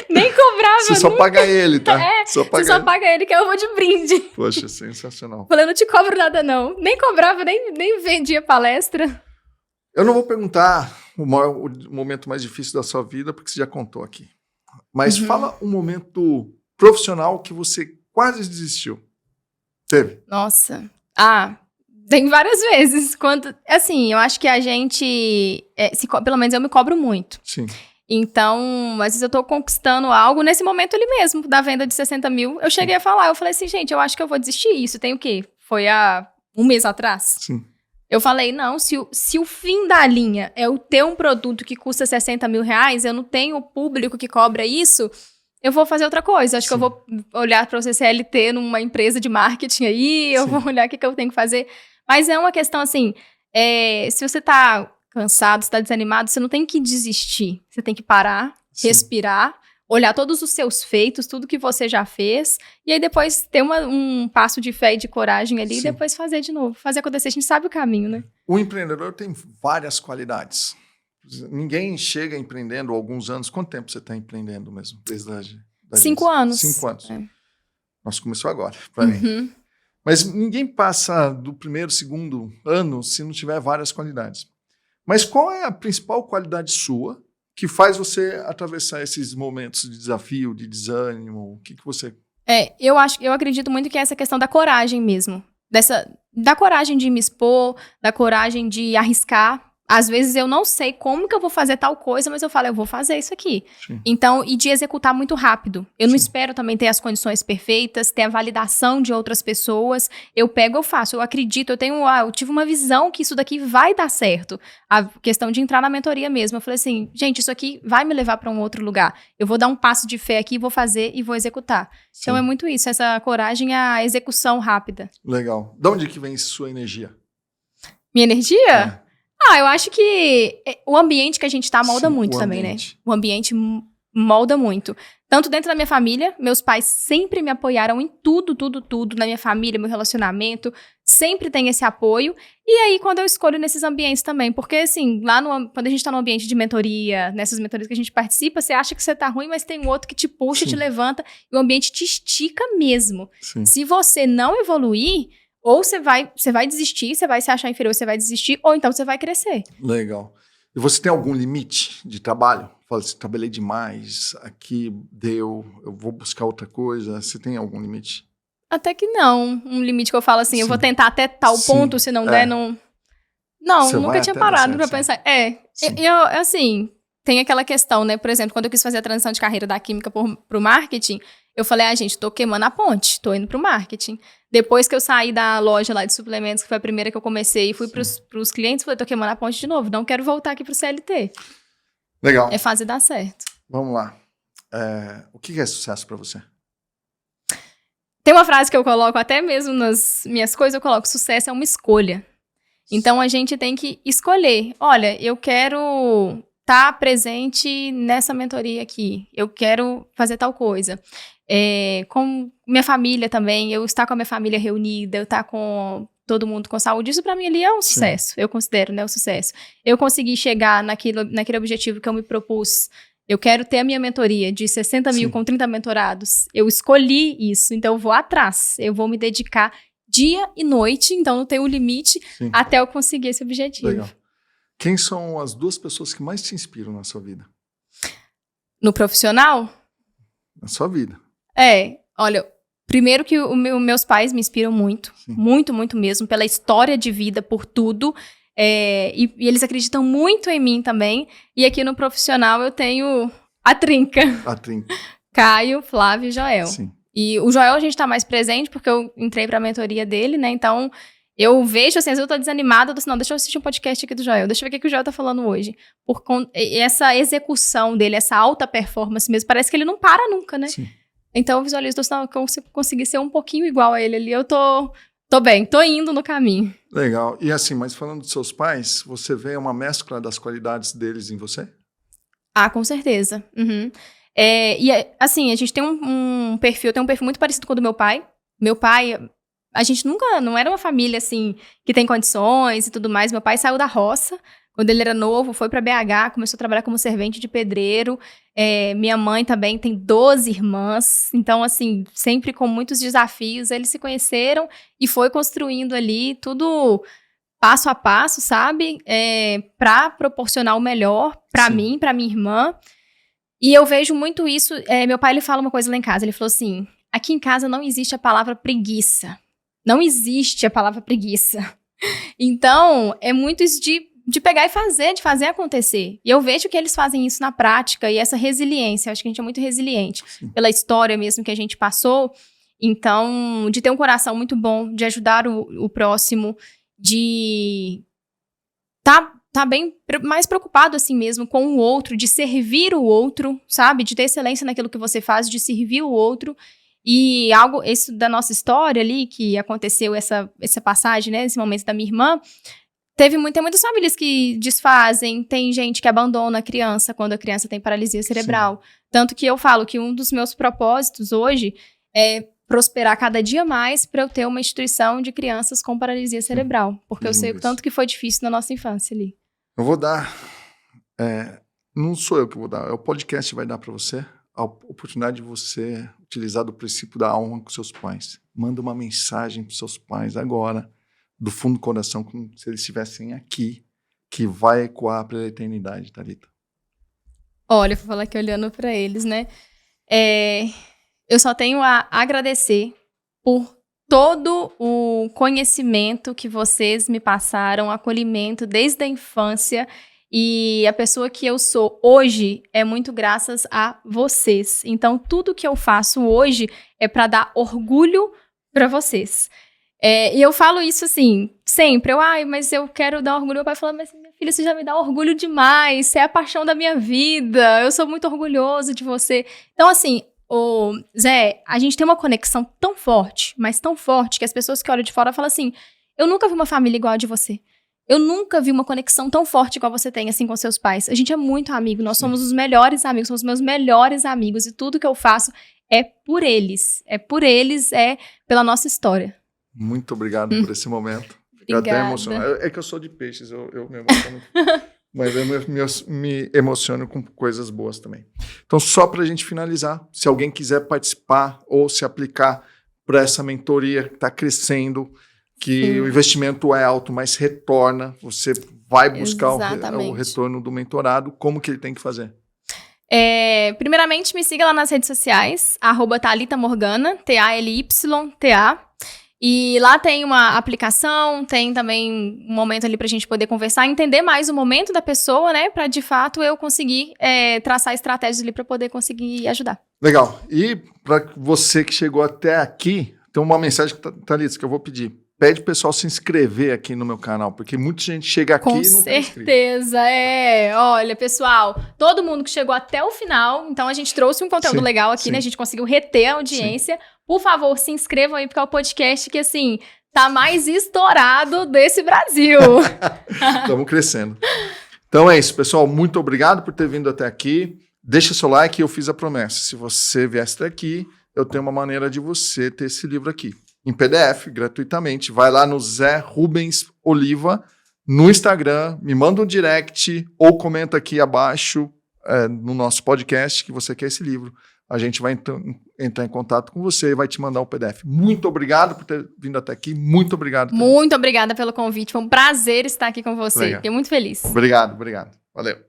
Nem cobrava. Você só paga ele, tá? Você só paga ele que eu vou de brinde. Poxa, sensacional. Falei, não te cobro nada não. Nem cobrava, nem vendia palestra. Eu não vou perguntar o momento mais difícil da sua vida, porque você já contou aqui. Mas fala um momento profissional que você quase desistiu. Teve? Nossa. Tem várias vezes. Assim, eu acho que a gente... pelo menos eu me cobro muito. Sim. Então, às vezes eu tô conquistando algo nesse momento ali mesmo, da venda de 60 mil. Eu cheguei a falar, eu falei assim, gente, eu acho que eu vou desistir. Isso tem o quê? Foi há 1 mês atrás? Sim. Eu falei, não, se o fim da linha é eu ter um produto que custa 60 mil reais, eu não tenho público que cobra isso, eu vou fazer outra coisa. Acho que eu vou olhar para você CLT numa empresa de marketing aí, eu vou olhar o que eu tenho que fazer. Mas é uma questão assim, se você tá cansado, se tá desanimado, você não tem que desistir. Você tem que parar, respirar, olhar todos os seus feitos, tudo que você já fez, e aí depois ter um passo de fé e de coragem ali, e depois fazer de novo, fazer acontecer. A gente sabe o caminho, né? O empreendedor tem várias qualidades. Ninguém chega empreendendo há alguns anos. Quanto tempo você está empreendendo mesmo? Desde a 5 anos. 5 anos. Nossa, começou agora, para mim. Mas ninguém passa do primeiro, segundo ano se não tiver várias qualidades. Mas qual é a principal qualidade sua que faz você atravessar esses momentos de desafio, de desânimo? O que você... Eu acredito muito que é essa questão da coragem mesmo. Da coragem de me expor, da coragem de arriscar. Às vezes eu não sei como que eu vou fazer tal coisa, mas eu falo, eu vou fazer isso aqui. Sim. Então, e de executar muito rápido. Eu não Sim. espero também ter as condições perfeitas, ter a validação de outras pessoas. Eu pego, eu faço, eu acredito, eu tive uma visão que isso daqui vai dar certo. A questão de entrar na mentoria mesmo. Eu falei assim, gente, isso aqui vai me levar para um outro lugar. Eu vou dar um passo de fé aqui, vou fazer e vou executar. Sim. Então é muito isso, essa coragem, a execução rápida. Legal. De onde que vem sua energia? Minha energia? É. Eu acho que o ambiente que a gente tá molda Sim, muito o também, ambiente. né? O ambiente molda muito. Tanto dentro da minha família, meus pais sempre me apoiaram em tudo, na minha família, meu relacionamento, sempre tem esse apoio. E aí, quando eu escolho nesses ambientes também, porque assim, quando a gente tá no ambiente de mentoria, nessas mentorias que a gente participa, você acha que você tá ruim, mas tem um outro que te puxa, Sim. te levanta, e o ambiente te estica mesmo. Sim. Se você não evoluir, ou você vai desistir, você vai se achar inferior, você vai desistir, ou então você vai crescer. Legal. E você tem algum limite de trabalho? Fala assim, trabalhei demais, aqui deu, eu vou buscar outra coisa. Você tem algum limite? Até que não. Um limite que eu falo assim, Sim. eu vou tentar até tal Sim. ponto, se não der, não... Não, Você nunca vai tinha até dar parado certo, pra sim. pensar. Sim. Eu, assim, tem aquela questão, né? Por exemplo, quando eu quis fazer a transição de carreira da química pro marketing, eu falei, gente, tô queimando a ponte, tô indo pro marketing. Depois que eu saí da loja lá de suplementos, que foi a primeira que eu comecei, e fui pros clientes, falei, tô queimando a ponte de novo, não quero voltar aqui pro CLT. Legal. É fazer dar certo. Vamos lá. O que é sucesso para você? Tem uma frase que eu coloco até mesmo nas minhas coisas, eu coloco, sucesso é uma escolha. Então, a gente tem que escolher. Olha, eu quero estar presente nessa mentoria aqui. Eu quero fazer tal coisa. Com minha família também, eu estar com a minha família reunida, eu estar com todo mundo com saúde, isso para mim ali é um sucesso. Eu considero, né, um sucesso. Eu consegui chegar naquele objetivo que eu me propus. Eu quero ter a minha mentoria de 60 mil com 30 mentorados. Eu escolhi isso, então eu vou atrás. Eu vou me dedicar dia e noite, então não tem um limite até eu conseguir esse objetivo. Legal. Quem são as 2 pessoas que mais te inspiram na sua vida? No profissional? Na sua vida. Olha, primeiro que meus pais me inspiram muito. Sim. Muito, muito mesmo, pela história de vida, por tudo. E eles acreditam muito em mim também. E aqui no profissional eu tenho a trinca. Caio, Flávio e Joel. Sim. E o Joel a gente tá mais presente porque eu entrei pra mentoria dele, né? Então, eu vejo, assim, às vezes eu tô desanimada, eu tô assim, não, deixa eu assistir um podcast aqui do Joel, deixa eu ver o que o Joel tá falando hoje. Essa execução dele, essa alta performance mesmo, parece que ele não para nunca, né? Sim. Então, eu visualizo, se eu conseguir ser um pouquinho igual a ele ali, eu tô bem, tô indo no caminho. Legal. E assim, mas falando dos seus pais, você vê uma mescla das qualidades deles em você? Com certeza. Uhum. Assim, a gente tem um perfil muito parecido com o do meu pai. Meu pai, a gente nunca, não era uma família, assim, que tem condições e tudo mais. Meu pai saiu da roça, quando ele era novo, foi pra BH, começou a trabalhar como servente de pedreiro. Minha mãe também tem 12 irmãs. Então, assim, sempre com muitos desafios, eles se conheceram e foi construindo ali tudo passo a passo, sabe? Pra proporcionar o melhor pra mim, pra minha irmã. E eu vejo muito isso, meu pai ele fala uma coisa lá em casa, ele falou assim, aqui em casa não existe a palavra preguiça. Não existe a palavra preguiça. Então, é muito isso de pegar e fazer, de fazer acontecer. E eu vejo que eles fazem isso na prática, e essa resiliência, eu acho que a gente é muito resiliente, pela história mesmo que a gente passou. Então, de ter um coração muito bom, de ajudar o próximo, de tá bem mais preocupado assim mesmo com o outro, de servir o outro, sabe? De ter excelência naquilo que você faz, de servir o outro. E algo, isso da nossa história ali, que aconteceu essa passagem, né? Esse momento da minha irmã, tem muitas famílias que desfazem, tem gente que abandona a criança quando a criança tem paralisia cerebral. Sim. Tanto que eu falo que um dos meus propósitos hoje é prosperar cada dia mais para eu ter uma instituição de crianças com paralisia cerebral. Porque eu sei o tanto que foi difícil na nossa infância ali. Eu vou dar... não sou eu que vou dar, é o podcast que vai dar para você a oportunidade de você utilizar do princípio da honra com seus pais. Manda uma mensagem para seus pais agora, do fundo do coração, como se eles estivessem aqui, que vai ecoar para a eternidade, Thalita. Olha, vou falar aqui olhando para eles, né? Eu só tenho a agradecer por todo o conhecimento que vocês me passaram, acolhimento desde a infância, e a pessoa que eu sou hoje é muito graças a vocês. Então, tudo que eu faço hoje é para dar orgulho para vocês. E eu falo isso assim, sempre. Mas eu quero dar orgulho. Meu pai fala, mas minha filha, você já me dá orgulho demais. Você é a paixão da minha vida. Eu sou muito orgulhoso de você. Então, assim, Zé, a gente tem uma conexão tão forte, mas tão forte, que as pessoas que olham de fora falam assim, eu nunca vi uma família igual a de você. Eu nunca vi uma conexão tão forte igual você tem, assim, com seus pais. A gente é muito amigo, nós somos os melhores amigos, somos meus melhores amigos, e tudo que eu faço é por eles. É por eles, é pela nossa história. Muito obrigado por esse momento. Fiquei até emocionado. É que eu sou de peixes, eu me emociono. Mas eu me emociono com coisas boas também. Então, só para a gente finalizar, se alguém quiser participar ou se aplicar para essa mentoria que está crescendo, que o investimento é alto, mas retorna, você vai buscar o retorno do mentorado, como que ele tem que fazer? Primeiramente, me siga lá nas redes sociais, @ThalitaMorgana, TALYTA. E lá tem uma aplicação, tem também um momento ali pra gente poder conversar, entender mais o momento da pessoa, né? Pra, de fato, eu conseguir traçar estratégias ali pra poder conseguir ajudar. Legal. E pra você que chegou até aqui, tem uma mensagem, Thalita, que eu vou pedir. Pede o pessoal se inscrever aqui no meu canal, porque muita gente chega aqui e não tem inscrito. Com certeza, Olha, pessoal, todo mundo que chegou até o final, então a gente trouxe um conteúdo legal aqui, né? A gente conseguiu reter a audiência. Sim. Por favor, se inscrevam aí, porque é o podcast que, assim, tá mais estourado desse Brasil. Estamos crescendo. Então é isso, pessoal. Muito obrigado por ter vindo até aqui. Deixa seu like e eu fiz a promessa. Se você viesse até aqui, eu tenho uma maneira de você ter esse livro aqui. Em PDF, gratuitamente. Vai lá no Zé Rubens Oliva, no Instagram, me manda um direct ou comenta aqui abaixo no nosso podcast que você quer esse livro. A gente vai entrar em contato com você e vai te mandar o PDF. Muito obrigado por ter vindo até aqui. Muito obrigado. Muito obrigada pelo convite. Foi um prazer estar aqui com você. Legal. Fiquei muito feliz. Obrigado. Valeu.